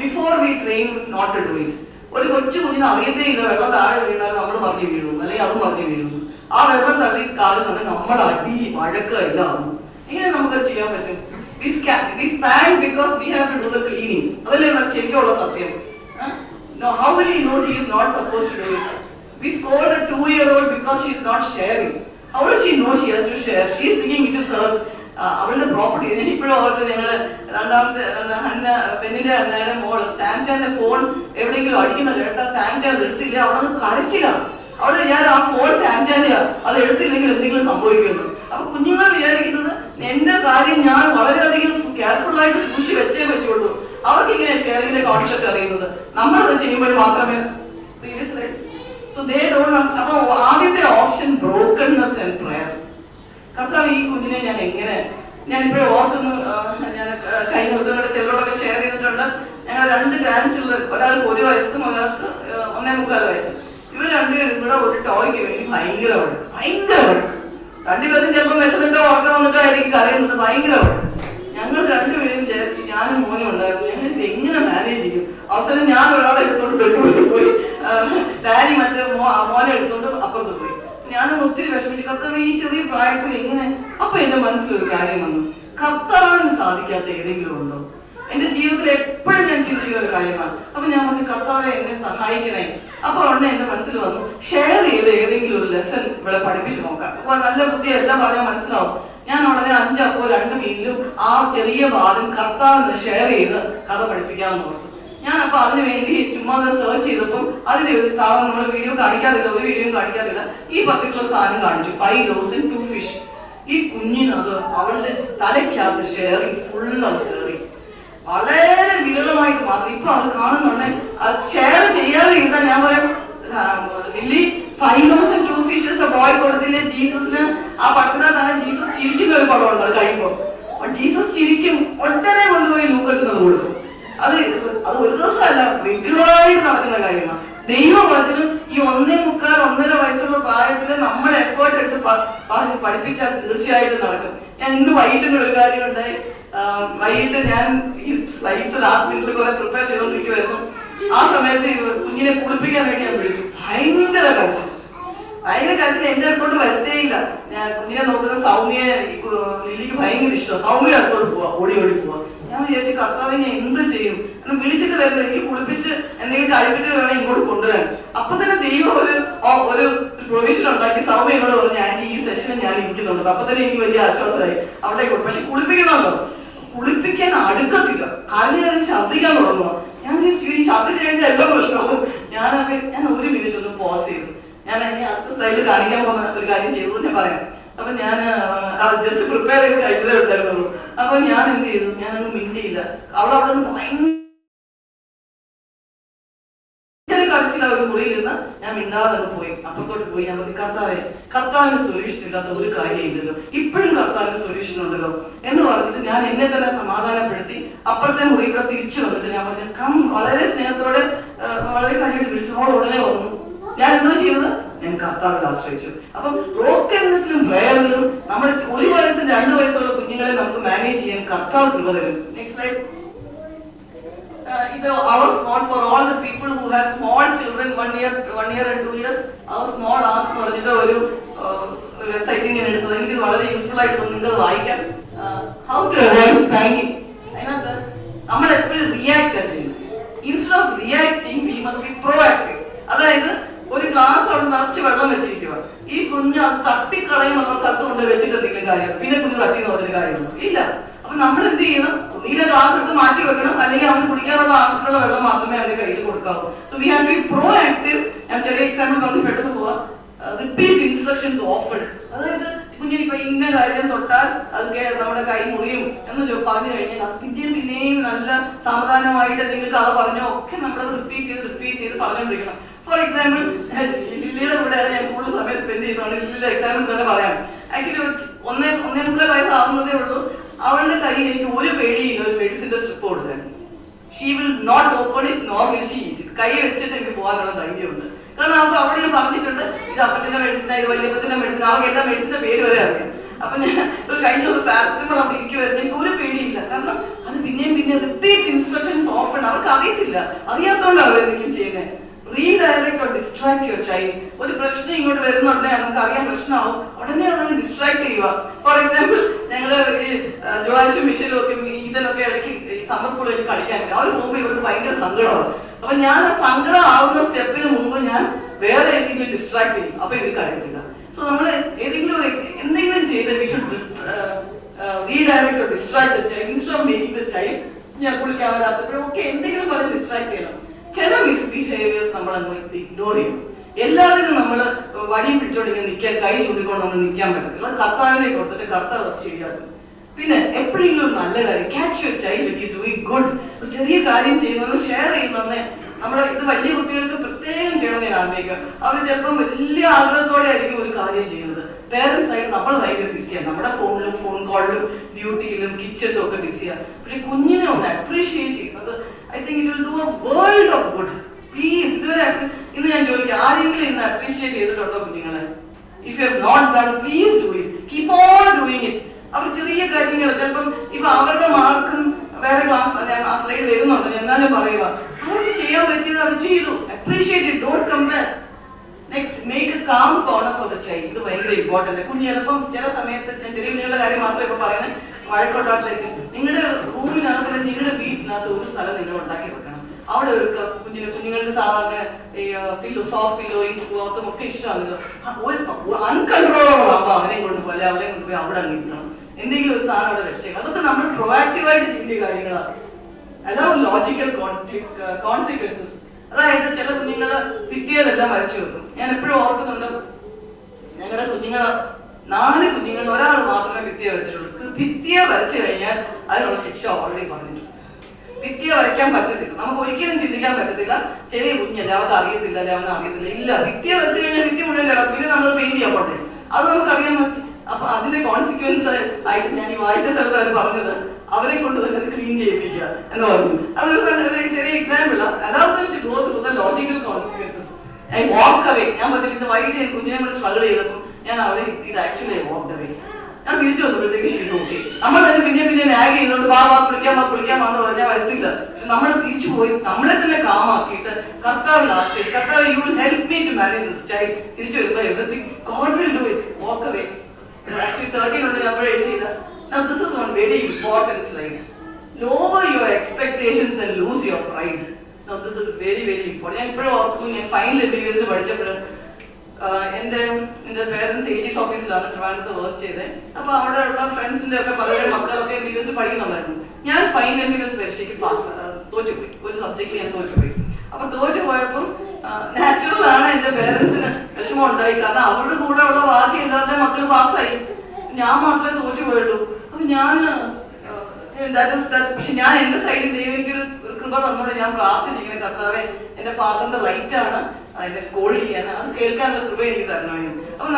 before we train not to do it. ഒരു കൊച്ചു കുഞ്ഞിന് അറിയത്തേ ഇല്ല വെള്ളം താഴെ വീണാൽ നമ്മൾ മറിഞ്ഞു വീഴും, അല്ലെങ്കിൽ അതും മറിഞ്ഞു വീഴും. ആ വെള്ളം തള്ളി കാലം തന്നെ നമ്മൾ അടി വഴക്ക് എല്ലാം ആകും. എങ്ങനെ നമുക്കത് ചെയ്യാൻ പറ്റും? We spank because we have to do the cleaning. അതല്ലേ ശരിക്കുള്ള സത്യം. Now how will he know he is not supposed to do it? We scold a 2-year-old because she is not sharing. How does she know she has to share? She is thinking it is hers. അവളുടെ property. ഇപ്പോഴും ഓർത്ത് ഞങ്ങള് രണ്ടാമത്തെ പെണ്ണിന്റെ അന്നയുടെ മോള് സാംചാന്റെ phone എവിടെയെങ്കിലും അടിക്കുന്ന കേട്ടാ സാംചാൻ അത് എടുത്തില്ല, അവളത് കരച്ചില്ല. അവള് ഞാൻ ആ ഫോൺ സാംചാന്റെ അത് എടുത്തില്ലെങ്കിൽ എന്തെങ്കിലും സംഭവിക്കുന്നു. അപ്പൊ കുഞ്ഞുങ്ങൾ വിചാരിക്കുന്നത് എന്റെ കാര്യം ഞാൻ വളരെയധികം കെയർഫുൾ ആയിട്ട് സൂക്ഷിച്ച് വെച്ചേ പറ്റുള്ളൂ. അവർക്ക് ഇങ്ങനെ ഷെയറിംഗിന്റെ കോൺസെപ്റ്റ് അറിയുന്നത് നമ്മളത് ചെയ്യുമ്പോൾ മാത്രമേ. അപ്പൊ ആദ്യത്തെ ഓപ്ഷൻ ബ്രോക്കൺനെസ് ആൻഡ് പ്രയർ. കർത്താവ് ഈ കുഞ്ഞിനെ ഞാനിപ്പോഴും ഓർക്കുന്നു. ഞാൻ കഴിഞ്ഞ ദിവസങ്ങളുടെ ചിലരോടൊക്കെ ഷെയർ ചെയ്തിട്ടുണ്ട്. ഞങ്ങൾ 2 ഗ്രാൻഡ് ചിൽഡ്രൻ, ഒരാൾക്ക് 1 വയസ്സും ഒരാൾക്ക് 1.25 വയസ്സും. ഇവർ രണ്ടുപേരും കൂടെ ഒരു ടോയ്ക്ക് വേണ്ടി ഭയങ്കര വഴക്ക്. രണ്ടുപേരും ചിലപ്പോൾ വിശന്നിട്ടോ ഉറക്കം വന്നിട്ടായിരിക്കും കരയുന്നത്. ഭയങ്കര വഴക്ക്. ഞങ്ങൾ രണ്ടുപേരും വിചാരിച്ചു, ഞാനും മോനും ഉണ്ടായിരുന്നു, ഞങ്ങൾ ഇത് എങ്ങനെ മാനേജ് ചെയ്യും. അവസാനം ഞാൻ ഒരാളെ എടുത്തോണ്ട് ബെഡ്റൂമിൽ പോയി, ഡാഡി മറ്റേ മോനെ എടുത്തോണ്ട് അപ്പുറത്ത് പോയി. ഞാനൊന്ന് ഒത്തിരി വിഷമിച്ചു. കർത്താവ് ഈ ചെറിയ പ്രായത്തിൽ എങ്ങനെ? അപ്പൊ എന്റെ മനസ്സിലൊരു കാര്യം വന്നു, കർത്താവിന് സാധിക്കാത്ത ഏതെങ്കിലും ഉണ്ടോ? എന്റെ ജീവിതത്തിൽ എപ്പോഴും ഞാൻ ചിന്തിക്കുന്ന ഒരു കാര്യമാണ്. അപ്പൊ ഞാൻ പറഞ്ഞു കർത്താവെ എന്നെ സഹായിക്കണേ. അപ്പൊ ഉടനെ എന്റെ മനസ്സിൽ വന്നു ഷെയർ ചെയ്ത് ഏതെങ്കിലും ഒരു ലെസൺ ഇവിടെ പഠിപ്പിച്ചു നോക്കാം. അപ്പൊ നല്ല ബുദ്ധി എല്ലാം പറഞ്ഞാൽ മനസ്സിലാവും. ഞാൻ ഉടനെ 5 അപ്പോ 2 മീനിലും ആ ചെറിയ ഭാഗം കർത്താവിന് ഷെയർ ചെയ്ത് കഥ പഠിപ്പിക്കാമെന്ന് ഓർത്തു. ഞാൻ അപ്പൊ അതിനു വേണ്ടി ചുമ്മാ സെർച്ച് ചെയ്തപ്പോൾ അതിന്റെ ഒരു സാധനം നമ്മൾ വീഡിയോ കാണിക്കാറില്ല, ഒരു വീഡിയോയും കാണിക്കാറില്ല. ഈ പർട്ടിക്കുലർ സാധനം കാണിച്ചു, 5 loaves and 2 fish. ഈ കുഞ്ഞിനത് അവളുടെ തലയ്ക്കകത്ത് ഷെയറിങ് ഫുള്ള് അത് കയറി. വളരെ വിരളമായിട്ട് മാത്രം ഇപ്പൊ അത് കാണുന്നുണ്ടെ അത് ഷെയർ ചെയ്യാതെ ഇരുന്നാൽ ഞാൻ പറയാം വലിയ 5 loaves and 2 fishes ബോയ് കൊടുത്തില്ലേ ജീസസിന്. ആ പടത്തിനകത്താണ് ജീസസ് ചിരിക്കുന്ന ഒരു പടമുണ്ട്. അത് കഴിയുമ്പോൾ ജീസസ് ചിരിക്കും, ഒട്ടനെ കൊണ്ടുപോയി ലൂക്കസിന് അത് കൊടുക്കും. അത് ഒരു ദിവസമല്ല, റെഗുലറായിട്ട് നടക്കുന്ന കാര്യമാണ്. ദൈവവചനം ഈ 1.25 1.5 വയസ്സുള്ള പ്രായത്തിൽ നമ്മൾ എഫേർട്ട് എടുത്ത് പറഞ്ഞ് പഠിപ്പിച്ചാൽ തീർച്ചയായിട്ടും നടക്കും. ഞാൻ ഇന്ന് വൈകിട്ടും ഒരു കാര്യം ഉണ്ടായി. വൈകിട്ട് ഞാൻ ഈ സ്ലൈഡ്സ് ലാസ്റ്റ് മിനിറ്റിൽ കുറെ പ്രിപ്പയർ ചെയ്തുകൊണ്ടിരിക്കുമായിരുന്നു. ആ സമയത്ത് കുഞ്ഞിനെ കുളിപ്പിക്കാൻ വേണ്ടി ഞാൻ വിളിച്ചു. ഭയങ്കര കരച്ചിൽ. എന്റെ അടുത്തോട്ട് വരത്തേയില്ല. ഞാൻ കുഞ്ഞിനെ നോക്കുന്ന സൗമ്യയെ ലില്ലിക്ക് ഭയങ്കര ഇഷ്ടമാണ്. സൗമ്യ അടുത്തോട്ട് പോവാ, ഓടി പോവാ. ഞാൻ വിചാരിച്ചു കർത്താവിനെ എന്ത് ചെയ്യും, വിളിച്ചിട്ട് വരില്ല, എനിക്ക് കുളിപ്പിച്ച് എന്തെങ്കിലും കഴിപ്പിച്ചിട്ട് വേണം ഇങ്ങോട്ട് കൊണ്ടുവരാൻ. അപ്പൊ തന്നെ ദൈവം ഒരു പ്രൊവിഷൻ ഉണ്ടാക്കി. സൗമ്യ എന്നോട് പറഞ്ഞു ആന്റി ഈ സെഷനിൽ ഞാൻ ഇരിക്കുന്നുണ്ട്. അപ്പൊ തന്നെ എനിക്ക് വലിയ ആശ്വാസമായി. അവിടെ പക്ഷെ കുളിപ്പിക്കണമല്ലോ, കുളിപ്പിക്കാൻ അടുക്കത്തില്ല. കാര്യം ഛർദ്ദിക്കാൻ തുടങ്ങുക. ഞാൻ ഛർദ്ദിച്ചു കഴിഞ്ഞാൽ എല്ലാ പ്രശ്നവും. ഞാൻ 1 മിനിറ്റ് ഒന്ന് പോസ് ചെയ്തു. ഞാൻ ഇനി അടുത്ത സ്ലൈഡിൽ കാണിക്കാൻ പോകുന്ന ഒരു കാര്യം ചെയ്തത് ഞാൻ പറയാം. അപ്പൊ ഞാൻ ജസ്റ്റ് പ്രിപ്പയർ ചെയ്ത് കഴിഞ്ഞതേ ഉണ്ടായിരുന്നുള്ളൂ. അപ്പൊ ഞാൻ എന്ത് ചെയ്തു, ഞാനങ്ങ് മിണ്ടിയില്ല. അവിടെ ഭയങ്കര കളിച്ചില്ല. ഒരു മുറിയിൽ നിന്ന് ഞാൻ മിണ്ടാതെ പോയി, അപ്പുറത്തോട്ട് പോയി. ഞാൻ പറഞ്ഞു കർത്താവിന് സൊല്യൂഷൻ ഇല്ലാത്ത ഒരു കാര്യം ഇല്ലല്ലോ, ഇപ്പോഴും കർത്താവിന് സൊല്യൂഷൻ ഉണ്ടല്ലോ എന്ന് പറഞ്ഞിട്ട് ഞാൻ എന്നെ തന്നെ സമാധാനപ്പെടുത്തി അപ്പുറത്തെ മുറിയുടെ തിരിച്ചു വന്നിട്ട് ഞാൻ പറഞ്ഞു വളരെ സ്നേഹത്തോടെ വളരെ കാര്യമായിട്ട് വിളിച്ചു. അവൾ ഉടനെ വന്നു. ഞാൻ എന്തോ ചെയ്തത്, ഞാൻ കർത്താവിൽ ആശ്രയിച്ചു. അപ്പം ബ്രോക്കൺനെസ്സിലും പ്രയറിലും നമ്മൾ 1 വയസ്സും 2 വയസ്സുള്ള കുഞ്ഞുങ്ങളെ നമുക്ക് മാനേജ് ചെയ്യാൻ കർത്താവ് കൃപ തരും. Next slide. ഇത് our small for all the people who have small children 1 year and 2 years. our small ask എന്ന് പറഞ്ഞിട്ട് ഒരു വെബ്സൈറ്റിൽ ഞാൻ എടുത്തത്. എനിക്ക് വളരെ യൂസ്ഫുൾ ആയിട്ട് തോന്നി. നിങ്ങൾക്ക് വായിക്കാം. how to avoid spanking. അതിനകത്ത് നമ്മൾ എപ്പോഴും റിയാക്ട് ചെയ്യുന്നത്. Instead of reacting we must be proactive. അതായത് ഒരു ഗ്ലാസ് അവിടെ നിറച്ച് വെള്ളം വെച്ചിരിക്കുക. ഈ കുഞ്ഞ് അത് തട്ടിക്കളയും നമ്മൾ സ്ഥലത്ത് കൊണ്ട് വെച്ചിട്ട് എന്തെങ്കിലും കാര്യം, പിന്നെ കുഞ്ഞ് തട്ടി നോക്കുന്ന കാര്യമുണ്ടോ? ഇല്ല. അപ്പൊ നമ്മൾ എന്ത് ചെയ്യണം, നീല ഗ്ലാസ് എടുത്ത് മാറ്റി വെക്കണം, അല്ലെങ്കിൽ അവന് കുടിക്കാനുള്ള ആവശ്യമുള്ള വെള്ളം മാത്രമേ അവന്റെ കയ്യിൽ കൊടുക്കാവൂ. So we have to be proactive. ഞാൻ ചെറിയ എക്സാമ്പിൾ പറഞ്ഞ് പെട്ടെന്ന് പോവാ. Repeat instructions often. അതായത് കുഞ്ഞിനിപ്പോ ഇന്ന കാര്യം തൊട്ടാൽ അത് നമ്മുടെ കൈ മുറിയും എന്ന് പറഞ്ഞു കഴിഞ്ഞാൽ അത് പിന്നെയും നല്ല സാവധാനമായിട്ട് എന്തെങ്കിലും കഥ പറഞ്ഞോ ഒക്കെ നമ്മളത് റിപ്പീറ്റ് ചെയ്ത് പറഞ്ഞുകൊണ്ടിരിക്കണം. ഫോർ എക്സാമ്പിൾ ലില്ലിയുടെ കൂടെയാണ് ഞാൻ കൂടുതൽ സമയം സ്പെൻഡ് ചെയ്തോണ്ട് ലില്ലിയുടെ എക്സാമ്പിൾസ് തന്നെ പറയാം. ആക്ച്വലി 1.25 വയസ്സാവുന്നതേ ഉള്ളൂ. അവളുടെ കയ്യിൽ എനിക്ക് ഒരു പേടിയില്ല ഒരു മെഡിസിന്റെ സ്ട്രിപ്പ് കൊടുക്കാൻ. She will not open it nor will she eat it. കൈ വെച്ചിട്ട് എനിക്ക് പോകാനുള്ള ധൈര്യമുണ്ട്. കാരണം അവർക്ക് അവിടെ ഞാൻ പറഞ്ഞിട്ടുണ്ട് ഇത് അപ്പച്ചന്റെ മെഡിസിനാ, ഇത് വലിയപ്പച്ചന്റെ മെഡിസിൻ, അവർക്ക് എല്ലാ മെഡിസിന്റെ പേര് വരെ അറിയാം. അപ്പൊ ഞാൻ കഴിഞ്ഞ ഒരു പാരസിറ്റമോൾ അവിടെ ഇരിക്കുമായിരുന്നു. എനിക്ക് ഒരു പേടിയില്ല. കാരണം അത് പിന്നെയും റിപ്പീറ്റ് ഇൻസ്ട്രക്ഷൻസ് ഓഫൺ. അവർക്ക് അറിയത്തില്ല, അറിയാത്തോണ്ടാണ് അവർ എന്തെങ്കിലും ചെയ്യുന്നത്. Redirect or distract your child. ഒരു പ്രശ്നം ഇങ്ങോട്ട് വരുന്നുണ്ടെങ്കിൽ നമുക്ക് അറിയാൻ പ്രശ്നമാവും, ഉടനെ അതങ്ങ് ഡിസ്ട്രാക്ട് ചെയ്യുക. ഫോർ എക്സാമ്പിൾ ഞങ്ങള് ഈ ജോഷും മിഷേലും ഒക്കെ ഇതിലൊക്കെ ഇടയ്ക്ക് സമ്മർ സ്കൂളിൽ കളിക്കാൻ അവർ പോകുമ്പോൾ ഇവർക്ക് ഭയങ്കര സങ്കടമാണ്. അപ്പൊ ഞാൻ ആ സങ്കടം ആവുന്ന സ്റ്റെപ്പിന് മുമ്പ് ഞാൻ വേറെ ഏതെങ്കിലും ഡിസ്ട്രാക്ട് ചെയ്യും. അപ്പൊ ഇവർക്ക് അറിയത്തില്ല. സോ നമ്മൾ എന്തെങ്കിലും ചെയ്ത് we should redirect or distract the child instead of making the child. ഞാൻ കുളിക്കാൻ വരാത്തപ്പോഴും ഒക്കെ എന്തെങ്കിലും പറഞ്ഞ് ഡിസ്ട്രാക്ട് ചെയ്യണം. ചില മിസ്ബിഹേവിയേഴ്സ് നമ്മൾ അങ്ങ് ഇഗ്നോർ ചെയ്യും. എല്ലാത്തിനും നമ്മൾ വടിയും പിടിച്ചോണ്ടിങ്ങനെ നിൽക്കാൻ, കൈ ചൂണ്ടിക്കൊണ്ട് നമ്മൾ നിൽക്കാൻ പറ്റത്തില്ല. കർത്താവിനെ കൊടുത്തിട്ട് കർത്താവ് അത് ശരിയാക്കും. പിന്നെ എപ്പോഴെങ്കിലും നല്ല കാര്യം catch your child it is doing good. ഒരു ചെറിയ കാര്യം ചെയ്യുന്നത് ഷെയർ ചെയ്യുന്നതന്നെ നമ്മുടെ ഇത് വലിയ കുട്ടികൾക്ക് പ്രത്യേകം ചെയ്യണമെന്ന് ഞാൻ ആഗ്രഹിക്കുക. അവർ ചിലപ്പം വലിയ ആഗ്രഹത്തോടെ ആയിരിക്കും ഒരു കാര്യം ചെയ്യുന്നത്. പേരൻസ് ആയിട്ട് നമ്മൾ ഭയങ്കര ബിസിയാണ്. നമ്മുടെ ഫോണിലും ഫോൺ കോളിലും ഡ്യൂട്ടിയിലും കിച്ചണിലും ഒക്കെ ബിസിയാണ്. പക്ഷെ കുഞ്ഞിനെ ഒന്ന് അപ്രീഷിയേറ്റ് ചെയ്യുന്നത് I think it will do a world of good. Please ഇതുവരെ ഇന്ന് ഞാൻ ചോദിക്കാം, ആരെങ്കിലും ഇന്ന് അപ്രീഷിയേറ്റ് ചെയ്തിട്ടുണ്ടോ കുഞ്ഞുങ്ങളെ? If you have not done please do it. Keep on doing it. അവർ ചെറിയ കാര്യങ്ങൾ ചിലപ്പം ഇപ്പൊ അവരുടെ മാർക്കും വേറെ ക്ലാസ് ഞാൻ ആ സ്ലൈഡ് വരുന്നുണ്ട്, എന്നാലും പറയുക അവർക്ക് ചെയ്യാൻ പറ്റിയത് അവർ ചെയ്തു. Appreciate it, don't compare. Next, make A calm corner for the child. ഇത് ഭയങ്കര ഇമ്പോർട്ടന്റ്. കുഞ്ഞ് ചിലപ്പം ചില സമയത്ത് ഞാൻ ചെറിയ കുഞ്ഞുങ്ങളുടെ കാര്യം മാത്രമേ ഇപ്പൊ പറയുന്നത്, വഴക്കുണ്ടാക്കായിരിക്കും. നിങ്ങളുടെ റൂമിനകത്ത് നിങ്ങളുടെ അതിനകത്ത് ഒരു സ്ഥലം നിങ്ങൾ ഉണ്ടാക്കി വെക്കണം. അവിടെ ഒരു കുഞ്ഞുങ്ങൾക്ക് സാധാരണ ഈ പില്ലോ, സോഫ്റ്റ് പില്ലോയും ക്ലോത്തും ഒക്കെ ഇഷ്ടമാണല്ലോ. അൺകൺട്രോളബിൾ ആകുമ്പോൾ അവനെ കൊണ്ടുപോലെ അവനെ കൊണ്ടുപോയി അവിടെ അങ്ങ് ഇരുത്തണം. എന്തെങ്കിലും ഒരു സാധനം അവിടെ വെച്ചേക്കണം. അതൊക്കെ നമ്മൾ പ്രൊആക്റ്റീവായിട്ട് ചെയ്യേണ്ട കാര്യങ്ങളാണ്. അതാണ് ലോജിക്കൽ കോൺസിക്വൻസസ്. അതായത് ചില കുഞ്ഞുങ്ങള് ഭിത്തിയിലെല്ലാം വരച്ചു വെക്കും. ഞാൻ എപ്പോഴും ഓർക്കുന്നുണ്ട്, ഞങ്ങളുടെ കുഞ്ഞുങ്ങൾ 4 കുഞ്ഞുങ്ങൾ ഒരാൾ മാത്രമേ ഭിത്തിയെ വരച്ചിട്ടുള്ളൂ. ഭിത്തിയെ വരച്ചു കഴിഞ്ഞാൽ അതിനുള്ള ശിക്ഷ ഓൾറെഡി പറഞ്ഞിട്ടുണ്ട്. ഭിത്തിയെ വരയ്ക്കാൻ പറ്റത്തില്ല, നമുക്ക് ഒരിക്കലും ചിന്തിക്കാൻ പറ്റത്തില്ല. ചെറിയ കുഞ്ഞല്ലേ, അവർക്ക് അറിയത്തില്ല, അല്ലെ അവന് അറിയത്തില്ല. ഇല്ല, ഭിത്തിയെ വരച്ചു കഴിഞ്ഞാൽ ഭിത്തി മുഴുവൻ കിടക്കും. പിന്നെ നമ്മൾ പെയിന്റ് ചെയ്യാൻ പോട്ടെ, അത് നമുക്കറിയാൻ പറ്റും. അപ്പൊ അതിന്റെ കോൺസിക്വൻസ് ആയിട്ട് ഞാൻ ഈ വായിച്ച സ്ഥലത്ത് അവർ പറഞ്ഞത് അവരെ കൊണ്ട് തന്നെ അത് ക്ലീൻ ചെയ്യിപ്പിക്കുക എന്ന് പറഞ്ഞു. അതൊരു ചെറിയ example. Logical consequences. I walk away. ഞാൻ പറഞ്ഞിട്ട് ഇത് വൈകിട്ട് കുഞ്ഞിനെ കൂടെ സ്ട്രഗിൾ ചെയ്തപ്പോൾ ഞാൻ അവിടെ എത്തിയിട്ട് ആക്ച്വലി ഐ വാക്ക് അവേ. ഞാൻ തിരിച്ചു വന്നപ്പോഴത്തേക്ക് ഷീസ് ഓക്കെ. നമ്മൾ തന്നെ പിന്നെ ലാഗ് ചെയ്തോണ്ട് വാ കുളിക്കാൻ വന്ന് പറഞ്ഞാൽ വരത്തില്ല. പക്ഷെ നമ്മൾ തിരിച്ചു പോയി നമ്മളെ തന്നെ കാമാക്കിയിട്ട് കർത്താവ് ലാസ്റ്റ്, കർത്താവ് you will help me to manage this child. തിരിച്ചു വരുമ്പോൾ everything God will do it. Walk away. Actually 13 ഉണ്ട് നമ്മൾ എഴുതിയില്ല. Now this is one very important slide. Lower your expectations and lose your pride. Now this is very important. ഞാൻ ഇപ്പോഴും ഓർക്കും, ഞാൻ final MBBS പഠിച്ചപ്പോൾ എൻ്റെ പേരൻസ് AG's ഓഫീസിലാണ് ട്രിവാൻഡ്രത്ത് വർക്ക് ചെയ്തത്. അപ്പൊ അവിടെയുള്ള ഫ്രണ്ട്സിന്റെ ഒക്കെ പലരും മക്കളൊക്കെ MBBS പഠിക്കുന്നുണ്ടായിരുന്നു. ഞാൻ ഫൈനൽ MBBS പരീക്ഷയ്ക്ക് തോറ്റുപോയി. ഒരു സബ്ജക്റ്റിൽ ഞാൻ തോറ്റുപോയി. അപ്പൊ തോറ്റുപോയപ്പോൾ നാച്ചുറൽ ആണ് എന്റെ പേരൻസിന് വിഷമം ഉണ്ടായി. കാരണം അവരുടെ കൂടെ ഉള്ള ബാക്കി എല്ലാവരുടെയും മക്കൾ പാസ്സായി, ഞാൻ മാത്രമേ തോറ്റുപോയുള്ളൂ. അപ്പൊ പക്ഷെ ഞാൻ എന്റെ സൈഡിൽ ദൈവം എനിക്കൊരു കൃപ തന്നോടെ ഞാൻ പ്രാർത്ഥിച്ചിരിക്കുന്ന കർത്താവെ, എന്റെ ഫാദറിന്റെ റൈറ്റ് ആണ് എന്നെ സ്കോൾഡ് ചെയ്യാൻ, അത് കേൾക്കാനുള്ള കൃപ എനിക്ക് തരണമായിരുന്നു. അപ്പൊ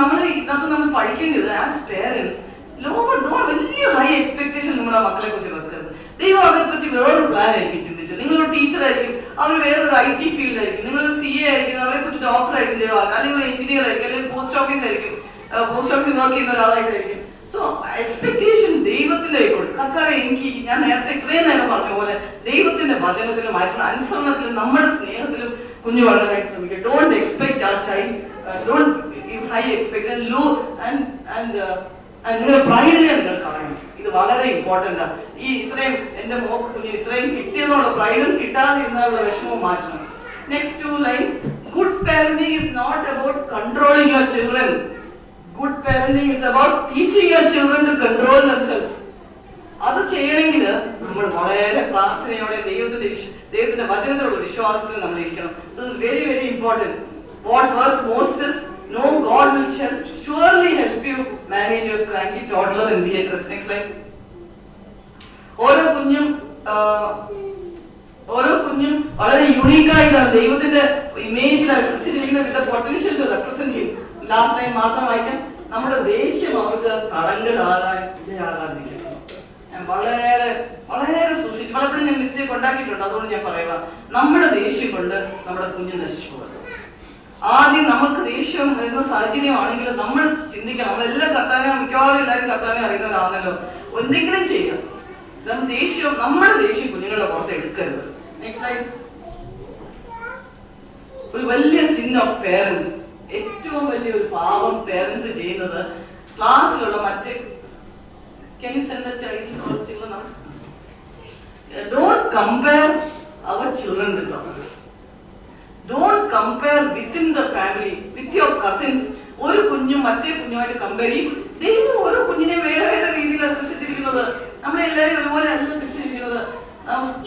നമ്മൾ പഠിക്കേണ്ടത് ആസ് പേരൻസ് വലിയ ഹൈ എക്സ്പെക്ടേഷൻ നമ്മുടെ മക്കളെ കുറിച്ച് വെക്കരുത്. ദൈവം അവരെ പറ്റി വേറൊരു പ്ലാൻ ആയിരിക്കും ചിന്തിച്ചത്. നിങ്ങളൊരു ടീച്ചർ ആയിരിക്കും, അവർ വേറൊരു IT ഫീൽഡ് ആയിരിക്കും. നിങ്ങളൊരു CA ആയിരിക്കും, അവരെ കുറിച്ച് ഡോക്ടർ ആയിരിക്കും ദൈവം, അല്ലെങ്കിൽ ഒരു എഞ്ചിനീയർ ആയിരിക്കും, അല്ലെങ്കിൽ പോസ്റ്റ് ഓഫീസ് ആയിരിക്കും, പോസ്റ്റ് ഓഫീസിൽ വർക്ക് ചെയ്യുന്ന ഒരാളായിട്ടായിരിക്കും. സോ എക്സ്പെക്ടേഷൻ ദൈവത്തിന്റെ ആയിക്കോട്ടെ. കർത്താവെ, ഞാൻ നേരത്തെ ഇത്രയും നേരം പറഞ്ഞ പോലെ ദൈവത്തിന്റെ വചനത്തിലും അനുസരണത്തിലും നമ്മുടെ സ്നേഹത്തിലും കുഞ്ഞു വളരാനായിട്ട് ശ്രമിക്കുക. ഡോണ്ട് എക്സ്പെക്ട് ആ child, don't high expectation, low നിങ്ങളുടെ പ്രൈഡിനെ നിങ്ങൾ കളയണം. ഇത് വളരെ ഇമ്പോർട്ടൻ്റ് ആണ്. ഇത്രയും എന്റെ മോക്ക് കുഞ്ഞ് ഇത്രയും കിട്ടിയെന്നുള്ള പ്രൈഡും കിട്ടാതെ ഇരുന്നുള്ള വിഷമവും മാറ്റണം. Next 2 lines. Good parenting is not about controlling your children. Good parenting is about teaching your children to control themselves. അത് ചെയ്യണമെങ്കിൽ നമ്മൾ വളരെ പ്രാർത്ഥനയോടെ ദൈവത്തിന്റെ വചനത്തിലുള്ള വിശ്വാസത്തിൽ നമ്മൾ ഇരിക്കണം. So it's very important. What works most is no, God will surely help you manage your cranky toddler and be at rest. Next slide. ഓരോ കുഞ്ഞും വളരെ യൂണീക്കായിട്ടാണ് ദൈവത്തിന്റെ ഇമേജിലാണ് സൃഷ്ടിച്ചിരിക്കുന്നത്. വിത്ത് പൊട്ടൻഷ്യൽ ടു റെപ്രസെന്റ് ചെയ്യും. ലാസ്റ്റ് ലൈൻ മാത്രം വായിക്കാം. നമ്മുടെ ദേഷ്യം അവർക്ക് തടങ്കലാകാതിരിക്കും. ഞാൻ വളരെ സൂക്ഷിച്ചു, പലപ്പോഴും ഞാൻ മിസ്റ്റേക്ക് ഉണ്ടാക്കിയിട്ടുണ്ട്. അതുകൊണ്ട് ഞാൻ പറയുക, നമ്മുടെ ദേഷ്യം കൊണ്ട് നമ്മുടെ കുഞ്ഞ് നശിച്ചു പോകും. ആദ്യം നമുക്ക് ദേഷ്യം എന്ന സാഹചര്യമാണെങ്കിൽ നമ്മൾ ചിന്തിക്കണം. നമ്മളെല്ലാം മിക്കവാറും എല്ലാവരും കർത്താവിനെ അറിയുന്നവരാണല്ലോ. എന്തെങ്കിലും ചെയ്യാം. നമ്മുടെ ദേഷ്യം കുഞ്ഞുങ്ങളുടെ പുറത്ത് എടുക്കരുത്. ഒരു വലിയ സിൻ ഓഫ് പേരൻസ്, ഏറ്റവും വലിയൊരു പാപം പേരൻസ് ചെയ്യുന്നത് ക്ലാസ്സിലുള്ള മറ്റേ don't compare our children with others. Don't compare within the family with your cousins. ഒരു കുഞ്ഞും മറ്റേ കുഞ്ഞുമായിട്ട് കമ്പയർ ചെയ്യും. ദൈവം ഓരോ കുഞ്ഞിനെ വേറെ രീതിയിലാണ് സൃഷ്ടിച്ചിരിക്കുന്നത്. നമ്മളെല്ലാവരും ഒരുപോലെ അല്ല സൃഷ്ടിച്ചിരിക്കുന്നത്.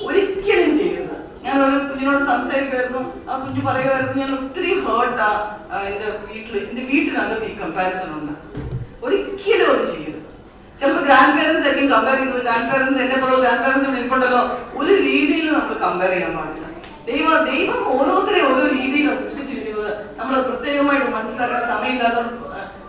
ഒരിക്കലും ചെയ്യരുത്. ഞാൻ ഒരു കുഞ്ഞിനോട് സംസാരിക്കുമായിരുന്നു. ആ കുഞ്ഞു പറയുമായിരുന്നു, ഞാൻ ഒത്തിരി ഹേർട്ടാ എന്റെ വീട്ടിനകത്ത് ഈ കമ്പാരിസൺ ഉണ്ട്. ഒരിക്കലും അത് ചെയ്യരുത്. ചിലപ്പോൾ ഗ്രാൻഡ് പേരൻസ് ആയിരിക്കും കമ്പയർ ചെയ്യുന്നത്. ഗ്രാൻഡ് പേരൻസ് എന്നെ പോലെ ഗ്രാൻഡ് പേരൻസ് ഇവിടെ ഇരിപ്പുണ്ടല്ലോ. ഒരു രീതിയിൽ നമ്മൾ കമ്പയർ ചെയ്യാൻ പാടില്ല. ദൈവം ഓരോരുത്തരെയും ഓരോ രീതിയിലാണ് സൃഷ്ടിച്ചിരിക്കുന്നത്. നമ്മൾ പ്രത്യേകമായിട്ട് മനസ്സിലാക്കാൻ സമയമില്ലാതെ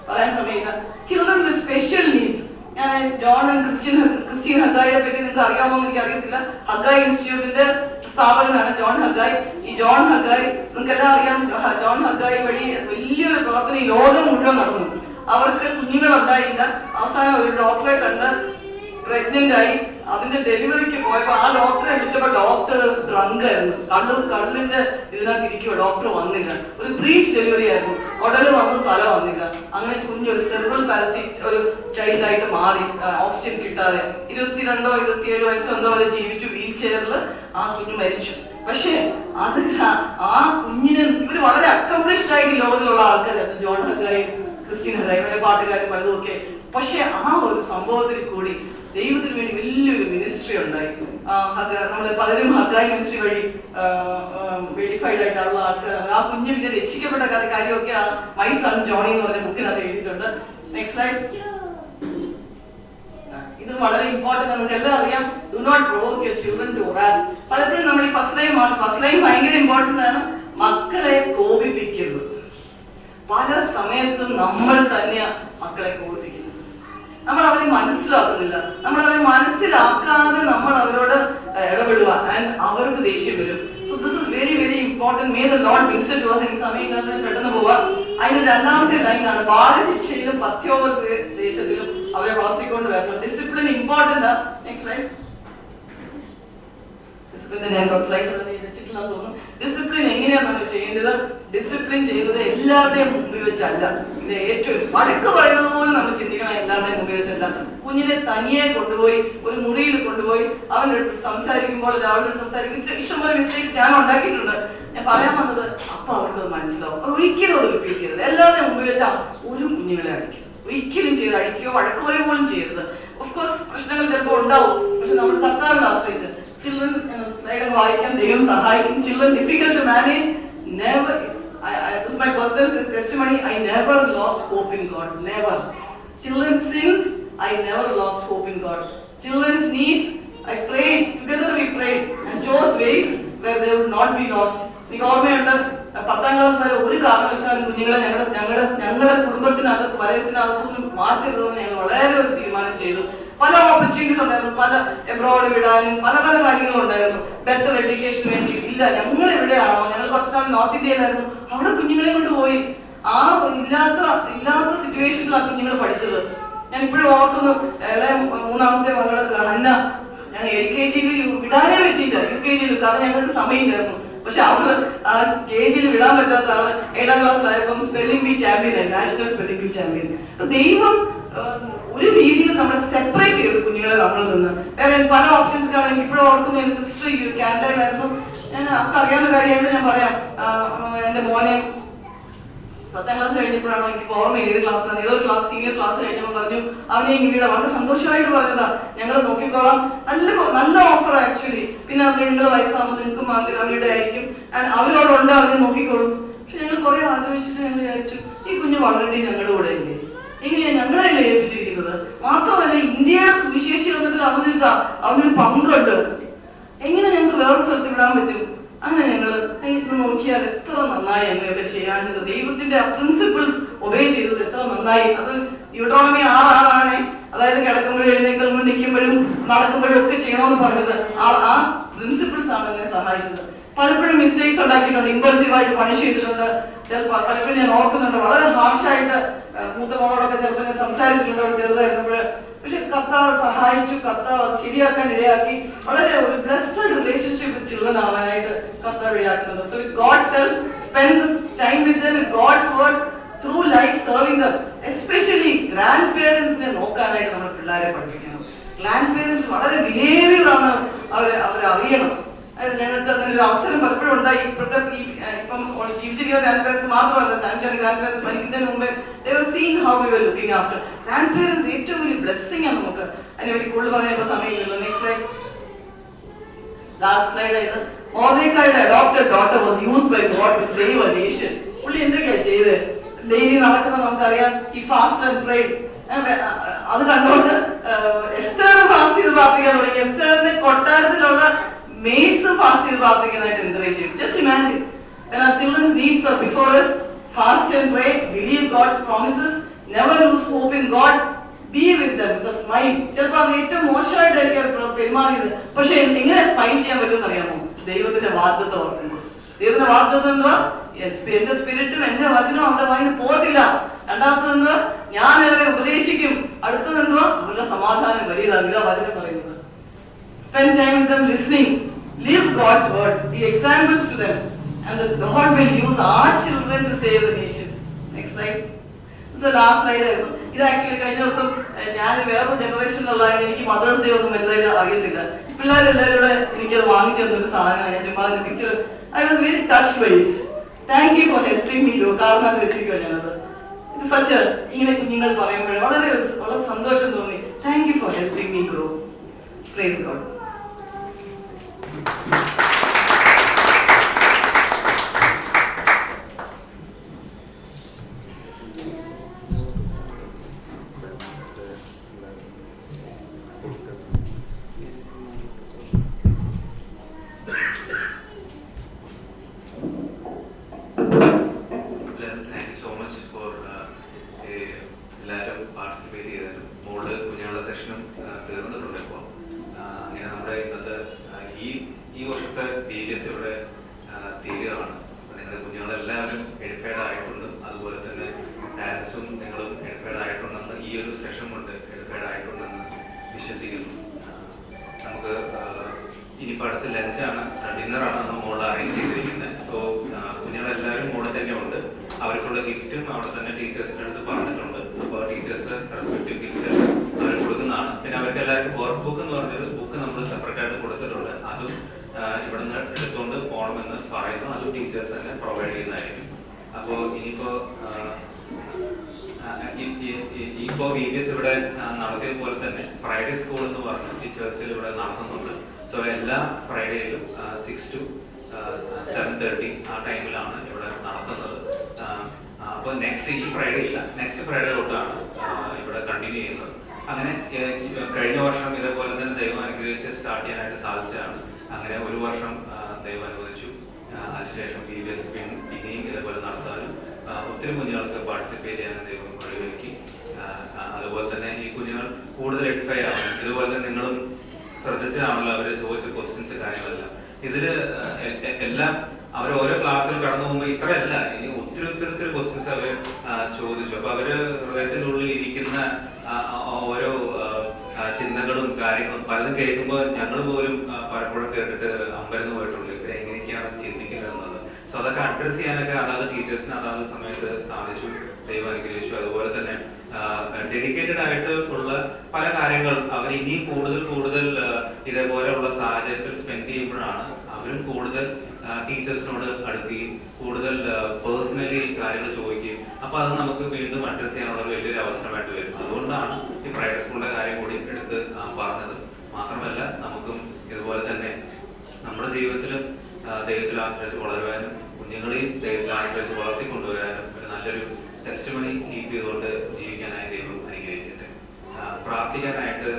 പറയാൻ സമയമില്ല. Children with special needs. ഞാൻ ജോൺ ആൻഡ് ക്രിസ്റ്റീൻ ഹഗായിയെ പറ്റി നിങ്ങൾക്ക് അറിയാമോ എന്ന് എനിക്ക് അറിയത്തില്ല. ഹഗായ് ഇൻസ്റ്റിറ്റ്യൂട്ടിന്റെ സ്ഥാപകനാണ് ജോൺ ഹഗായ്. ഈ ജോൺ ഹഗായ് നിങ്ങൾക്ക് എല്ലാം അറിയാം. ജോൺ ഹഗായ് വഴി വലിയൊരു പ്രവർത്തനം ഈ ലോകം മുഴുവൻ നടന്നു. അവർക്ക് കുഞ്ഞുങ്ങളുണ്ടായില്ല. അവസാനം ഒരു ഡോക്ടറെ കണ്ട് പ്രഗ്നന്റ് ആയി. അതിന്റെ ഡെലിവറിക്ക് പോയപ്പോ ആ ഡോക്ടറെ വിളിച്ചപ്പോ ഡോക്ടർ ഡ്രങ്ക് ആയിരുന്നു. കള്ളിന്റെ ഇതിനകത്ത് ഇരിക്കുവോ, ഡോക്ടർ വന്നില്ല. ഒരു ബ്രീച്ച് ഡെലിവറി ആയിരുന്നു. ഉടല് വന്നു, തല വന്നില്ല. അങ്ങനെ കുഞ്ഞൊരു സെർബ്രൽ പാൽസി ഒരു ചൈൽഡ് ആയിട്ട് മാറി. ഓക്സിജൻ കിട്ടാതെ 22 27 വയസ്സോ എന്തോ വരെ ജീവിച്ചു. വീൽ ചെയറിൽ ആ കുഞ്ഞ് മരിച്ചു. പക്ഷേ അത് ആ കുഞ്ഞിന് ഇവര് വളരെ അക്കംപ്ലിഷ്ഡ് ആയിട്ട് ലോകത്തിലുള്ള ആൾക്കാരായിരുന്നു, ജോൺ ഹഗായും ക്രിസ്റ്റീൻ ഹഗായും വരെ പാട്ടുകാരും പലതും ഒക്കെ. പക്ഷെ ആ ഒരു സംഭവത്തിൽ കൂടി ദൈവത്തിന് വേണ്ടി വലിയൊരു മിനിസ്ട്രി ഉണ്ടായി. നമ്മള് പലരും ഹഗായി മിനിസ്ട്രി വഴി വെരിഫൈഡ് ആയിട്ടുള്ള ആൾക്കാരാണ്. ആ കുഞ്ഞ് പിന്നെ രക്ഷിക്കപ്പെട്ട കാര്യമൊക്കെ ആ മൈ സൺ ജോണി എന്ന് പറഞ്ഞ ബുക്കിനകത്ത് എഴുതിയിട്ടുണ്ട്. Next slide. ഇത് വളരെ ഇമ്പോർട്ടന്റ്. നമുക്ക് എല്ലാം അറിയാം, do not provoke your children to wrath. പലപ്പോഴും നമ്മൾ ഈ ഫസ്റ്റ് ലൈൻ ഭയങ്കര ഇമ്പോർട്ടന്റ് ആണ്. മക്കളെ കോപിപ്പിക്കരുത്. പല സമയത്തും നമ്മൾ തന്നെയാ മക്കളെ കോപിപ്പിക്കുന്നത്. നമ്മൾ അവരെ മനസ്സിലാക്കുന്നില്ല. നമ്മൾ അവരെ മനസ്സിലാക്കാതെ നമ്മൾ അവരോട് ഇടപെടുക, ആൻഡ് അവർക്ക് ദേഷ്യം വരും. So this is very very important. May the Lord minister to us. എനിക്ക് സമയം പെട്ടെന്ന് പോവാം. അതിന്റെ രണ്ടാമത്തെ ലൈനാണ്, ബാലശിക്ഷയിലും പഥ്യോപദേശത്തിലും അവരെ വളർത്തിക്കൊണ്ട് വരണം. Discipline important. Next slide. Discipline എങ്ങനെയാണ് നമ്മൾ ചെയ്യേണ്ടത്? ഡിസിപ്ലിൻ ചെയ്യുന്നത് എല്ലാവരുടെയും മുമ്പിൽ വെച്ചല്ല. ഇത് ഏറ്റവും വഴക്ക് പറയുന്നത് പോലും നമ്മൾ ചിന്തിക്കണം, എല്ലാവരുടെയും മുമ്പിൽ വെച്ചല്ല. കുഞ്ഞിനെ തനിയെ കൊണ്ടുപോയി ഒരു മുറിയിൽ കൊണ്ടുപോയി അവൻ്റെ അടുത്ത് സംസാരിക്കുമ്പോൾ അവളുടെ സംസാരിക്കും. ഇഷ്ടംപോലെ മിസ്റ്റേക്സ് ഞാൻ ഉണ്ടാക്കിയിട്ടുണ്ട്. ഞാൻ പറയാൻ വന്നത്, അപ്പൊ അവർക്ക് അത് മനസ്സിലാവും. അവർ ഒരിക്കലും അത് റിപ്പീറ്റ് ചെയ്യരുത്. എല്ലാവരുടെയും മുമ്പിൽ വെച്ചാൽ ഒരു കുഞ്ഞുങ്ങളെ അടിക്കരുത്. ഒരിക്കലും ചെയ്ത് അടിക്കുകയോ വഴക്ക് പറയുക പോലും ചെയ്യരുത്. ഓഫ് കോഴ്സ് പ്രശ്നങ്ങൾ ചിലപ്പോൾ ഉണ്ടാവും, പക്ഷെ നമ്മൾ കർത്താവിൽ ആശ്രയിച്ച് children സ്ലൈഡ് വായിക്കാൻ ദൈവം സഹായിക്കും. Children difficult to manage, never this is my personal testimony, I never lost hope in God. Never. Children sinned, I never lost hope in God. Children's needs, I prayed, together we prayed and chose ways where they would not be lost. എനിക്ക് ഓർമ്മയുണ്ട്, 10ാം class വരെ ഒരു കാരണവശാലും കുഞ്ഞുങ്ങളെ ഞങ്ങളുടെ കുടുംബത്തിനകത്ത് വലയത്തിനകത്തുനിന്ന് മാറ്റരുതെന്ന് ഞങ്ങൾ വളരെ ഒരു തീരുമാനം ചെയ്തു. പല ഓപ്പർച്യൂണിറ്റീസ് ഉണ്ടായിരുന്നു, പല എബ്രോഡ് വിടാനും പല പല കാര്യങ്ങളും ഉണ്ടായിരുന്നു. ബെറ്റർ എഡ്യൂക്കേഷന് വേണ്ടി ഇല്ല, ഞങ്ങൾ എവിടെയാണോ, ഞങ്ങൾ കുറച്ച് നാൾ നോർത്ത് ഇന്ത്യയിലായിരുന്നു, അവിടെ കുഞ്ഞുങ്ങളെ കൊണ്ട് പോയി. ആ ഇല്ലാത്ത സിറ്റുവേഷനിൽ ആ കുഞ്ഞുങ്ങൾ പഠിച്ചത്. ഞാൻ ഇപ്പോഴും ഓർക്കുന്നു, മൂന്നാമത്തെ മകളുടെ അന്ന ഞാൻ LKG വിടാനേ പറ്റിയില്ല, UKG കാരണം ഞങ്ങൾക്ക് സമയമില്ലായിരുന്നു. പക്ഷെ അവള് ആ KG വിടാൻ പറ്റാത്ത ആള് 7ാം ക്ലാസ്സിലായപ്പം spelling bee champion, national spelling bee champion. ദൈവം ഒരു രീതിയിൽ നമ്മൾ സെപ്പറേറ്റ് ചെയ്തു കുഞ്ഞുങ്ങളെ നമ്മളിൽ നിന്ന്. വേറെ പല ഓപ്ഷൻസ് കാണാൻ എനിക്ക് ഇപ്പോഴും ഓർക്കുന്നു. എന്റെ സിസ്റ്റർ കാനഡയിലായിരുന്നു. ഞാൻ അവർക്ക് അറിയാവുന്ന കാര്യമായിട്ട് ഞാൻ പറയാം. എന്റെ മോനെ 10ാം ക്ലാസ് കഴിഞ്ഞപ്പോഴാണോ എനിക്ക് ഓർമ്മ, ഏത് ക്ലാസ്സിലാണ്, ഏതൊരു ക്ലാസ് സീനിയർ ക്ലാസ് കഴിഞ്ഞപ്പോൾ പറഞ്ഞു, അവനെ ഇങ്ങനെ വളരെ സന്തോഷമായിട്ട് പറഞ്ഞതാ, ഞങ്ങൾ നോക്കിക്കോളാം, നല്ല ഓഫർ ആക്ച്വലി. പിന്നെ അവർ നിങ്ങളുടെ വയസ്സാകുമ്പോൾ നിങ്ങൾക്കും അവരുടെ ആയിരിക്കും, അവരോടുണ്ട്, അവനെ നോക്കിക്കോളും. പക്ഷെ ഞങ്ങൾ കുറെ ആലോചിച്ചിട്ട് ഞങ്ങൾ വിചാരിച്ചു, ഈ കുഞ്ഞ് വളരേണ്ടി ഞങ്ങളുടെ കൂടെ ഇല്ലേ, എങ്ങനെയാ ഞങ്ങളല്ലേ ഏൽപ്പിച്ചിരിക്കുന്നത്? മാത്രമല്ല ഇന്ത്യയുടെ സുവിശേഷ യോഗത്തിൽ അവനൊരു പങ്കുണ്ട്. എങ്ങനെ ഞങ്ങൾക്ക് വേറെ സ്ഥലത്ത് വിടാൻ പറ്റും? അങ്ങനെ ഞങ്ങൾ നോക്കിയാൽ എത്ര നന്നായി അങ്ങനെയൊക്കെ ചെയ്യാഞ്ഞത്. ദൈവത്തിന്റെ പ്രിൻസിപ്പിൾസ് ഒബേ ചെയ്തത് എത്ര നന്നായി. അത് യൂട്രോണമി 6:6 അതായത് കിടക്കുമ്പോഴും എഴുന്നേൽക്കുമ്പോഴും നിൽക്കുമ്പോഴും നടക്കുമ്പോഴും ഒക്കെ ചെയ്യണമെന്ന് പറഞ്ഞത് ആ പ്രിൻസിപ്പിൾസ് ആണ് എന്നെ സഹായിച്ചത്. പലപ്പോഴും മിസ്റ്റേക്സ് ഉണ്ടാക്കിയിട്ടുണ്ട്, ഇമ്പൾസീവായിട്ട് പണിഷ് ചെയ്തിട്ടുണ്ട്. പലപ്പോഴും ഞാൻ ഓർക്കുന്നുണ്ട്, വളരെ ഹാർഷായിട്ട് മൂത്ത മോളോടൊക്കെ ചിലപ്പോൾ ഞാൻ സംസാരിച്ചിട്ടുണ്ട് അവിടെ ചെറുതായിരുന്നപ്പോൾ. പക്ഷെ കർത്താവ് സഹായിച്ചു, കർത്താവ് അത് ശരിയാക്കാൻ ഇടയാക്കി. വളരെ ഒരു ബ്ലെസ്സഡ് റിലേഷൻഷിപ്പ് വിത്ത് ചിൽഡ്രൻ ആവാനായിട്ട് കർത്താവ് ഇടയാക്കുന്നത്. So with God's help spend time with them, with God's word, through life serving them. Especially ഗ്രാൻഡ് പേരൻസിനെ നോക്കാനായിട്ട് നമ്മൾ പിള്ളേരെ പഠിപ്പിക്കണം. ഗ്രാൻഡ് പേരൻസ് വളരെ വിലയേറിയതാണ്, അവരറിയണം. ഞങ്ങൾക്ക് അങ്ങനെ ഒരു അവസരം പലപ്പോഴും ഉണ്ടായി. ഇപ്പോഴത്തെ ഇപ്പം ജീവിച്ചിരിക്കുന്ന ഗ്രാൻഡ് പേരൻസ് മാത്രമല്ല, സാൻചാരി ഗ്രാൻഡ് പേരൻസ് പഠിക്കുന്നതിന് മുമ്പേ they were seeing how we were looking after. Grandparents ഏറ്റവും വലിയ ബ്ലെസ്സിംഗ് ആണ് നമുക്ക്. അതിനെപ്പറ്റി കൂടുതൽ പറയാനുള്ള സമയമില്ലല്ലോ. Next slide. ലാസ്റ്റ് സ്ലൈഡ് ആയത് മോർദേഖായിയുടെ adopted daughter was used by God to save a nation. പുള്ളി എന്തൊക്കെയാ ചെയ്തത്? ഡെയിലി നടക്കുന്നത് നമുക്കറിയാം. ഈ ഫാസ്റ്റ് ആൻഡ് പ്രേഡ്. അത് കണ്ടുകൊണ്ട് എസ്തേർ ഫാസ്റ്റ് ചെയ്ത് പ്രാർത്ഥിക്കാൻ തുടങ്ങി. എസ്തേറിന്റെ കൊട്ടാരത്തിലുള്ള മെയ്ഡ്സ് ഫാസ്റ്റ് ചെയ്ത് പ്രാർത്ഥിക്കാനായിട്ട് എൻകറേജ് ചെയ്യും. Just imagine, when our children's needs are before us, fast and pray, believe God's promises, never lose hope in God, be with them with a smile. ചിലപ്പോൾ അവർ ഏറ്റവും മോശമായിട്ടായിരിക്കും പെരുമാറിയത്, പക്ഷെ എങ്ങനെ സ്മൈൽ ചെയ്യാൻ പറ്റുമെന്ന് അറിയാമോ? ദൈവത്തിന്റെ വാഗ്ദത്തം ഓർക്കുമ്പോൾ. ദൈവത്തിന്റെ വാഗ്ദത്തം എന്തുവാ? എന്റെ സ്പിരിറ്റും എന്റെ വചനവും അവരുടെ വായിന് പോകത്തില്ല. രണ്ടാമത്തത് എന്തുവാ? ഞാൻ അവരെ ഉപദേശിക്കും. അടുത്തത് എന്തുവാ? അവരുടെ സമാധാനം വലിയതാണ്. ഇതാ വചനം പറയുന്നത്. Spend time with them listening, live God's word, be examples to them, and the Lord will use our children to save the nation. Next slide. This is the last slide. ഇത് ആക്ച്വലി കഴിഞ്ഞ ദിവസം ഞാൻ വേറൊരു ജനറേഷനിലുള്ള എനിക്ക് mothers day ഒന്നും വലുതായിട്ട് അറിയത്തില്ല. പിള്ളേരെല്ലാവരും കൂടെ എനിക്ക് വാങ്ങിച്ചു തന്നൊരു സാധനമാണ്. ഞാൻ ചുമ്മാ picture I was very touch by it. Thank you for helping me do. കാരണം അത് വെച്ചിരിക്കുക ഞാനത് ഇത് സച്ച് ഇങ്ങനെ കുഞ്ഞുങ്ങൾ പറയുമ്പോഴേ വളരെ വളരെ സന്തോഷം തോന്നി. Thank you for helping me grow. Praise God. എല്ലാവരും പാർട്ടിസിപ്പേറ്റ് ചെയ്താലും മോള് കുഞ്ഞുങ്ങളുടെ സെഷനും തീർന്നിട്ടുണ്ട്. ഇപ്പോൾ അങ്ങനെ നമ്മുടെ ഇന്നത്തെ ഈ വർഷത്തെ BBS ഇവിടെ തീരുകയാണ്. നിങ്ങളുടെ കുഞ്ഞുങ്ങളെല്ലാവരും എഡിഫൈഡ് ആയിട്ടുണ്ട്. അതുപോലെ തന്നെ പാരൻസും നിങ്ങളും എഡിഫൈഡ് ആയിട്ടുണ്ടെന്ന് ഈ ഒരു സെഷൻ കൊണ്ട് എഡിഫൈഡ് ആയിട്ടുണ്ടെന്ന് വിശ്വസിക്കുന്നു. നമുക്ക് ഇനിയിപ്പോൾ അടുത്ത് ലഞ്ചാണ്, ഡിന്നറാണ് നമ്മൾ മോള് അറേഞ്ച് ചെയ്തിരിക്കുന്നത്. സോ കുഞ്ഞുങ്ങളെല്ലാവരും മോളെ തന്നെ ഉണ്ട്. അവർക്കുള്ള ഗിഫ്റ്റും അവിടെ തന്നെ ടീച്ചേഴ്സിൻ്റെ അടുത്ത് പറഞ്ഞിട്ടുണ്ട്. അപ്പോൾ ടീച്ചേഴ്സ് റെസ്പെക്റ്റീവ് ഗിഫ്റ്റ് അവർ കൊടുക്കുന്നതാണ്. പിന്നെ അവർക്ക് എല്ലാവർക്കും വർക്ക് ബുക്ക് എന്ന് പറഞ്ഞൊരു ബുക്ക് നമ്മൾ സെപ്പറേറ്റ് ആയിട്ട് കൊടുത്തിട്ടുണ്ട്. അതും ഇവിടെ നിന്ന് എടുത്തുകൊണ്ട് പോകണമെന്ന് പറയുന്നു. അതും ടീച്ചേഴ്സ് തന്നെ പ്രൊവൈഡ് ചെയ്യുന്നതായിരിക്കും. അപ്പോൾ ഇനിയിപ്പോൾ BBS ഇവിടെ നടത്തിയതുപോലെ തന്നെ ഫ്രൈഡേ സ്കൂൾ എന്ന് പറഞ്ഞ് ഈ ചർച്ചിൽ ഇവിടെ നടത്തുന്നുണ്ട്. സോ എല്ലാ ഫ്രൈഡേയിലും 6 to 7:30 ആ ടൈമിലാണ് ഇവിടെ നടത്തുന്നത്. അപ്പോൾ നെക്സ്റ്റ് ഈ ഫ്രൈഡേ ഇല്ല, നെക്സ്റ്റ് ഫ്രൈഡേ തൊട്ടാണ് ഇവിടെ കണ്ടിന്യൂ ചെയ്യുന്നത്. അങ്ങനെ കഴിഞ്ഞ വർഷം ഇതേപോലെ തന്നെ ദൈവം അനുഗ്രഹിച്ച് സ്റ്റാർട്ട് ചെയ്യാനായിട്ട് സാധിച്ചതാണ്. അങ്ങനെ ഒരു വർഷം ദൈവം അനുവദിച്ചു. അതിനുശേഷം BBS പിന്നെയും ഇതേപോലെ നടത്താനും ഒത്തിരി കുഞ്ഞുങ്ങൾക്ക് പാർട്ടിസിപ്പേറ്റ് ചെയ്യാനും ദൈവം വഴിയൊരുക്കി. അതുപോലെ തന്നെ ഈ കുഞ്ഞുങ്ങൾ കൂടുതൽ എഡിഫൈ ആവാനും, ഇതുപോലെ തന്നെ നിങ്ങളും ശ്രദ്ധിച്ചതാണല്ലോ അവർ ചോദിച്ച ക്വസ്റ്റ്യൻസ് കാര്യങ്ങളെല്ലാം. ഇതില് എല്ലാം അവർ ഓരോ ക്ലാസ്സിൽ കടന്നു പോകുമ്പോൾ ഇത്രയല്ല, ഇനി ഒത്തിരി ക്വസ്റ്റ്യൻസ് അവർ ചോദിച്ചു. അപ്പൊ അവര് ഹൃദയത്തിന്റെ ഉള്ളിൽ ഇരിക്കുന്ന ഓരോ ചിന്തകളും കാര്യങ്ങളും പലതും കേൾക്കുമ്പോൾ ഞങ്ങൾ പോലും പലപ്പോഴും കേട്ടിട്ട് അമ്പരന്ന് പോയിട്ടുണ്ട്. ഇവരെ എങ്ങനെയൊക്കെയാണ് ചിന്തിക്കുന്നത് എന്നത്. സോ അതൊക്കെ അഡ്രസ് ചെയ്യാനൊക്കെ അതാത് ടീച്ചേഴ്സിന് അതാത് സമയത്ത് സാധിച്ചു, ദൈവം അനുഗ്രഹിച്ചു. അതുപോലെ തന്നെ ഡെഡിക്കേറ്റഡ് ആയിട്ട് ഉള്ള പല കാര്യങ്ങളും അവർ ഇനിയും കൂടുതൽ ഇതേപോലെയുള്ള സാഹചര്യത്തിൽ സ്പെൻഡ് ചെയ്യുമ്പോഴാണ് അവരും കൂടുതൽ ടീച്ചേഴ്സിനോട് അടുക്കുകയും കൂടുതൽ പേഴ്സണലി കാര്യങ്ങൾ ചോദിക്കുകയും. അപ്പൊ അത് നമുക്ക് വീണ്ടും അഡ്രസ് ചെയ്യാനുള്ള വലിയൊരു അവസരമായിട്ട് വരും. അതുകൊണ്ടാണ് ഈ ഫ്രൈഡേ സ്കൂളിന്റെ കാര്യം കൂടി എടുത്ത് പറഞ്ഞത്. മാത്രമല്ല നമുക്കും ഇതുപോലെ തന്നെ നമ്മുടെ ജീവിതത്തിലും ദൈവത്തിൽ ആശ്രയിച്ച് വളരുവാനും കുഞ്ഞുങ്ങളെയും ദൈവത്തിൽ ആശ്രയിച്ച് വളർത്തിക്കൊണ്ടുവരാനും ഒരു നല്ലൊരു ടെസ്റ്റിമണി കീപ്പ് ചെയ്തുകൊണ്ട് ജീവിക്കാനായി ദൈവം അനുഗ്രഹിക്കട്ടെ. പ്രാർത്ഥിക്കാനായിട്ട്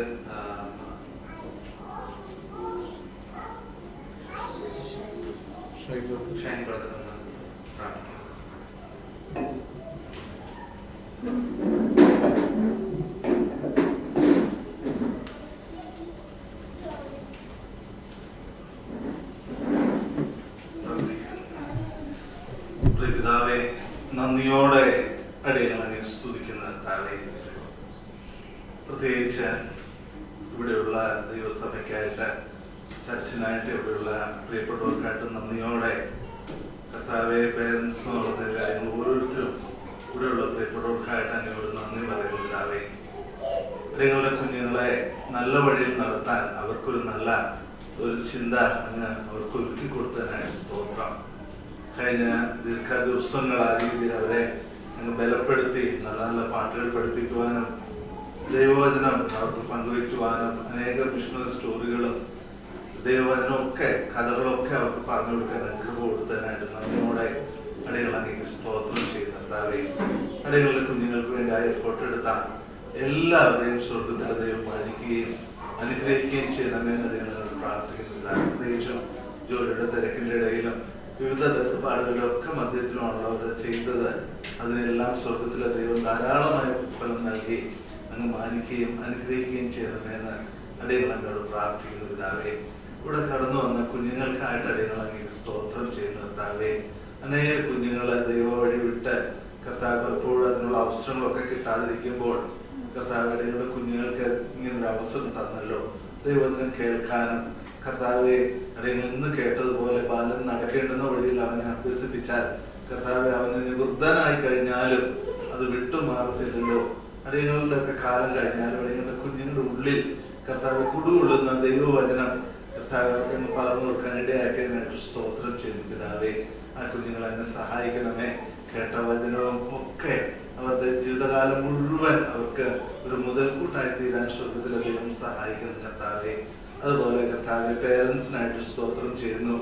ഷൈനി ബ്രദർ പ്രാർത്ഥിക്കാം. പിതാവേ, നന്ദിയോടെ അടിയങ്ങളെ സ്തുതിക്കുന്ന താവേ, പ്രത്യേകിച്ച് ഇവിടെയുള്ള ദൈവസഭയ്ക്കായിട്ട് ചർച്ചിനായിട്ട് ഇവിടെയുള്ള പ്രിയപ്പെട്ടവർക്കായിട്ട് നന്ദിയോടെ കർത്താവെ പേരൻസ് എന്നുള്ള കാര്യങ്ങൾ ഓരോരുത്തരും ഇവിടെയുള്ള പ്രിയപ്പെട്ടവർക്കായിട്ട് അങ്ങോട്ട് നന്ദി പറയുന്നു. പിതാവേ, നിങ്ങളുടെ കുഞ്ഞുങ്ങളെ നല്ല വഴിയിൽ നടത്താൻ അവർക്കൊരു നല്ല ഒരു ചിന്ത അങ്ങ് അവർക്ക് ഒരുക്കി കൊടുത്തതിനായിട്ട് സ്തോത്രം. കഴിഞ്ഞ ദിവസങ്ങൾ ആ രീതിയിൽ അവരെ അങ്ങ് ബലപ്പെടുത്തി നല്ല നല്ല പാട്ടുകൾ പഠിപ്പിക്കുവാനും ദൈവവചനം അവർക്ക് പങ്കുവയ്ക്കുവാനും അനേക മിഷണറി സ്റ്റോറികളും ദൈവവചനമൊക്കെ കഥകളൊക്കെ അവർക്ക് പറഞ്ഞു കൊടുക്കാൻ അനുഗ്രഹം കൊടുത്തതിനായിട്ട് നന്ദിയോടെ അടികൾ അങ്ങേക്ക് സ്തോത്രം ചെയ്യുന്ന കർത്താവേ, അടികളുടെ കുഞ്ഞുങ്ങൾക്ക് വേണ്ടി ആ എഫോർട്ട് എടുത്ത എല്ലാവരെയും സ്വർഗത്തിലെ ദൈവം പാലിക്കുകയും അനുഗ്രഹിക്കുകയും ചെയ്യണമെന്ന് അടികളോട് പ്രാർത്ഥിക്കുന്നതാണ്. പ്രത്യേകിച്ചും ജോലിയുടെ തിരക്കിൻ്റെ ഇടയിലും വിവിധ ബന്ധപ്പാടുകളിലൊക്കെ മധ്യത്തിലുമാണല്ലോ അവർ ചെയ്തത്. അതിനെല്ലാം സ്വർഗത്തിലെ ദൈവം ധാരാളമായ ഫലം നൽകി അങ്ങ് മാനിക്കുകയും അനുഗ്രഹിക്കുകയും ചെയ്യണമെന്ന് അടിയങ്ങൾ അങ്ങോട് പ്രാർത്ഥിക്കുന്നു. പിതാവേ, ഇവിടെ കടന്നു വന്ന കുഞ്ഞുങ്ങൾക്കായിട്ട് അടിയങ്ങൾ അങ്ങേക്ക് സ്തോത്രം ചെയ്യുന്ന കർത്താവേ, അനേക കുഞ്ഞുങ്ങളെ ദൈവ വഴി വിട്ട് കർത്താവ് പലപ്പോഴും അതിനുള്ള അവസരങ്ങളൊക്കെ കിട്ടാതിരിക്കുമ്പോൾ കർത്താവ് അടിയങ്ങളുടെ കുഞ്ഞുങ്ങൾക്ക് ഇങ്ങനൊരു അവസരം തന്നല്ലോ ദൈവവചനം കേൾക്കാനും. കർത്താവെ, അടിയങ്ങൾ ഇന്ന് കേട്ടതുപോലെ ബാലൻ നടക്കേണ്ടുന്ന വഴിയിൽ അവനെ അഭ്യസിപ്പിച്ചാൽ കർത്താവെ അവന് നിവൃദ്ധനായി കഴിഞ്ഞാലും അത് വിട്ടുമാറത്തില്ലല്ലോ. അടിയങ്ങളുടെ ഒക്കെ കാലം കഴിഞ്ഞാലും അടിയങ്ങളുടെ കുഞ്ഞുങ്ങളുടെ ഉള്ളിൽ കർത്താവ് കുടുകൊള്ളുന്ന ദൈവവചനം കർത്താവിന് പകർന്നു കൊടുക്കാൻ ഇടയാക്കിയതിനായിട്ട് സ്തോത്രം ചെയ്യുന്നു പിതാവേ. ആ കുഞ്ഞുങ്ങളെ എന്നെ സഹായിക്കണമേ. കേട്ട വചനവും ഒക്കെ അവരുടെ ജീവിതകാലം മുഴുവൻ അവർക്ക് ഒരു മുതൽക്കൂട്ടായി തീരാൻ സ്വർഗത്തിലെ ദൈവം സഹായിക്കണം കർത്താവേ. അതുപോലെ കർത്താവെ പേരൻസിനായിട്ട് സ്തോത്രം ചെയ്യുന്നു.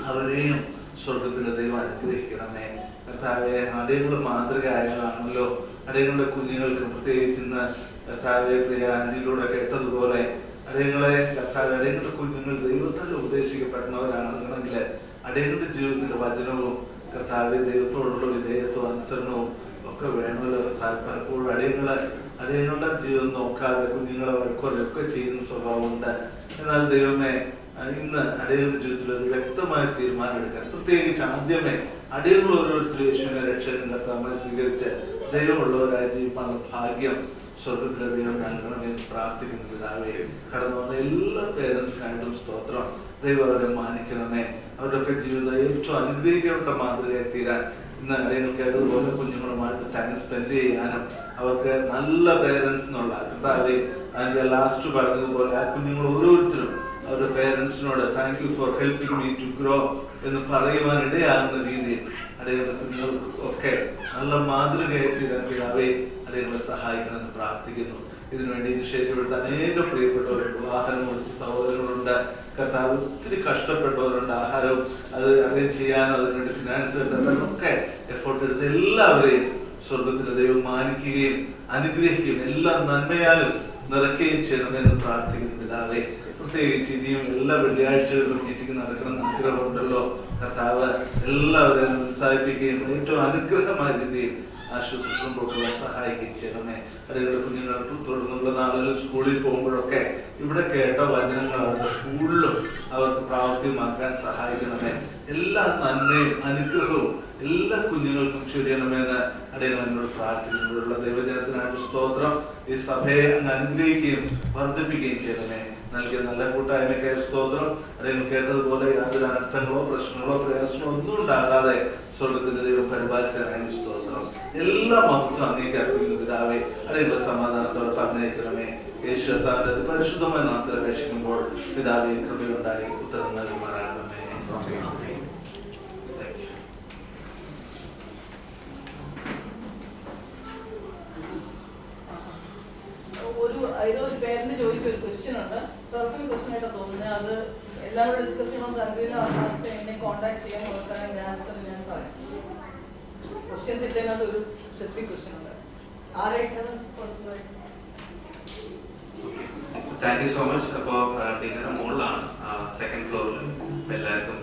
അവരെയും സ്വർഗത്തിലെ ദൈവം അനുഗ്രഹിക്കണമേ കർത്താവെ. അടിയങ്ങളുടെ മാതൃകയായാണല്ലോ അടിയങ്ങളുടെ കുഞ്ഞുങ്ങൾക്ക്, പ്രത്യേകിച്ച് ഇന്ന് കർത്താവെ പ്രിയ ആന്റിയിലൂടെ കേട്ടതുപോലെ അടിയങ്ങളെ കർത്താവെ, അടിയങ്ങളുടെ കുഞ്ഞുങ്ങൾ ദൈവത്താൽ ഉപദേശിക്കപ്പെടുന്നവരാണെന്നുണ്ടെങ്കിൽ അടിയങ്ങളുടെ ജീവിതത്തിലെ വചനവും കർത്താവെ ദൈവത്തോടുള്ള വിധേയത്വവും അനുസരണവും ഒക്കെ വേണമല്ലോ. പലപ്പോഴും അടിയങ്ങളുടെ ജീവിതം നോക്കാതെ കുഞ്ഞുങ്ങളെ വഴക്കൊക്കെ ചെയ്യുന്ന സ്വഭാവമുണ്ട്. എന്നാൽ ദൈവമേ, ഇന്ന് അടിയങ്ങളുടെ ജീവിതത്തിൽ ഒരു വ്യക്തമായ തീരുമാനം എടുക്കാൻ, പ്രത്യേകിച്ച് ആദ്യമേ അടിയങ്ങൾ ഓരോരുത്തരും യേശുവിനെ രക്ഷകനും കർത്താവിനെ സ്വീകരിച്ച് ദൈവമുള്ളവരായി ജീവിക്കാനുള്ള ഭാഗ്യം സ്വർഗത്തിലെ ദൈവം നൽകണമെന്ന് പ്രാർത്ഥിക്കുന്നു പിതാവേ. കടന്നു വന്ന എല്ലാ പേരൻസിനായിട്ടും സ്തോത്രം. ദൈവം അവരെ മാനിക്കണമേ. അവരുടെയൊക്കെ ജീവിതം ഏറ്റവും അനുഗ്രഹിക്കപ്പെട്ട മാതൃകയായി തീരാൻ ഇന്ന് അടിയങ്ങൾ കേട്ടതുപോലെ കുഞ്ഞുങ്ങളുമായിട്ട് ടൈം സ്പെൻഡ് ചെയ്യാനും അവർക്ക് നല്ല പേരൻസ് എന്നുള്ള കർത്താവേ അതിൻ്റെ ലാസ്റ്റ് പറഞ്ഞതുപോലെ ആ കുഞ്ഞുങ്ങൾ ഓരോരുത്തരും അവരുടെ പേരൻസിനോട് thank you for helping me to grow എന്ന് പറയുവാൻ ഇടയാകുന്ന രീതിയിൽ അടിയങ്ങളുടെ കുഞ്ഞുങ്ങൾക്ക് ഒക്കെ നല്ല മാതൃകയായി തീരാൻ പിതാവേ അടിയങ്ങളെ സഹായിക്കണമെന്ന് പ്രാർത്ഥിക്കുന്നു. ഇതിനുവേണ്ടി ഇനിഷ്യേറ്റീവ് എടുത്ത അനേക പ്രിയപ്പെട്ടവരുണ്ട്. വാഹനം ഓടിച്ച സഹോദരങ്ങളുണ്ട്. കർത്താവ് ഒത്തിരി കഷ്ടപ്പെട്ടവരുണ്ട്. ആഹാരവും അത് അറേഞ്ച് ചെയ്യാനോ അതിനുവേണ്ടി ഫിനാൻസ് ഒക്കെ എഫോർട്ട് എടുത്ത് എല്ലാവരെയും സ്വർഗത്തിലെ ദൈവം മാനിക്കുകയും അനുഗ്രഹിക്കുകയും എല്ലാ നന്മയാലും നിറയ്ക്കുകയും ചെയ്യണമെന്ന് പ്രാർത്ഥിക്കുന്നു പിതാവേ. പ്രത്യേകിച്ച് ഇനിയും എല്ലാ വെള്ളിയാഴ്ചകളിലും മീറ്റിംഗ് നടക്കണം ആഗ്രഹമുണ്ടല്ലോ. കർത്താവ് എല്ലാവരെയും ഉത്സാഹിപ്പിക്കുകയും ഏറ്റവും അനുഗ്രഹമായ രീതിയിൽ ആശ്വസിച്ചും കൊടുക്കുവാൻ സഹായിക്കുകയും ചെയ്യണമേ. അടിയങ്ങളുടെ കുഞ്ഞുങ്ങൾ തുടർന്നുള്ള നാളുകളിൽ സ്കൂളിൽ പോകുമ്പോഴൊക്കെ ഇവിടെ കേട്ട വചനങ്ങൾ അവരുടെ സ്കൂളിലും അവർക്ക് പ്രാവർത്തികമാക്കാൻ സഹായിക്കണമേ. എല്ലാ നന്മയും അനുഗ്രഹവും എല്ലാ കുഞ്ഞുങ്ങൾക്കും ചൊരിയണമെന്ന് അടിയങ്ങൾ എന്നോട് പ്രാർത്ഥിക്കുമ്പോഴുള്ള ദൈവജനത്തിനായിട്ട് സ്തോത്രം. ഈ സഭയെ അങ്ങ് അനുഗ്രഹിക്കുകയും വർദ്ധിപ്പിക്കുകയും ചെയ്യണമേ. നൽകിയ നല്ല കൂട്ടായ്മയ്ക്കായി സ്തോത്രം. അടിയങ്ങൾ കേട്ടതുപോലെ യാതൊരു അനർത്ഥങ്ങളോ പ്രശ്നങ്ങളോ പ്രയാസങ്ങളോ ഒന്നും ഉണ്ടാകാതെ സ്വർഗത്തിന്റെ ദൈവം പരിപാലിച്ചതിനായി സ്തോത്രം. എല്ലാ മഹത്വം അങ്ങേക്ക് അർപ്പിക്കുന്നു പിതാവേ. അടിയങ്ങളുടെ സമാധാനത്തോടെ പറഞ്ഞയക്കണമേ. യേശു കർത്താവിന്റെ പരിശുദ്ധമായ നാമത്തിൽ അപേക്ഷിക്കുമ്പോൾ പിതാവേ കൃപയുണ്ടായി ഉത്തരം നൽകുമാറാകണമേ. ഒരു പേരന്റ് ചോദിച്ചൊരു ക്വസ്റ്റ്യൻ ഉണ്ട്. പേഴ്സണൽ ക്വസ്റ്റ്യൻ ആയിട്ട് തോന്നുന്നത്. അത് എല്ലാവരും ഡിസ്കസ് ചെയ്യുമ്പോൾ താല്പര്യം എന്നെ കോൺടാക്ട് ചെയ്യാൻ നോക്കാൻ എൻ്റെ ആൻസർ ഞാൻ പറയാം. ക്വസ്റ്റ്യൻസ് ഇട്ടതിനകത്ത് ഒരു സ്പെസിഫിക് ക്വസ്റ്റ്യൻ ഉണ്ട്. ആരായിട്ടാണ് പേഴ്സണലായിട്ട്? Thank you so much. അപ്പോൾ ഡിന്നർ മുകളിലാണ്, സെക്കൻഡ് ഫ്ലോറിൽ. എല്ലാവർക്കും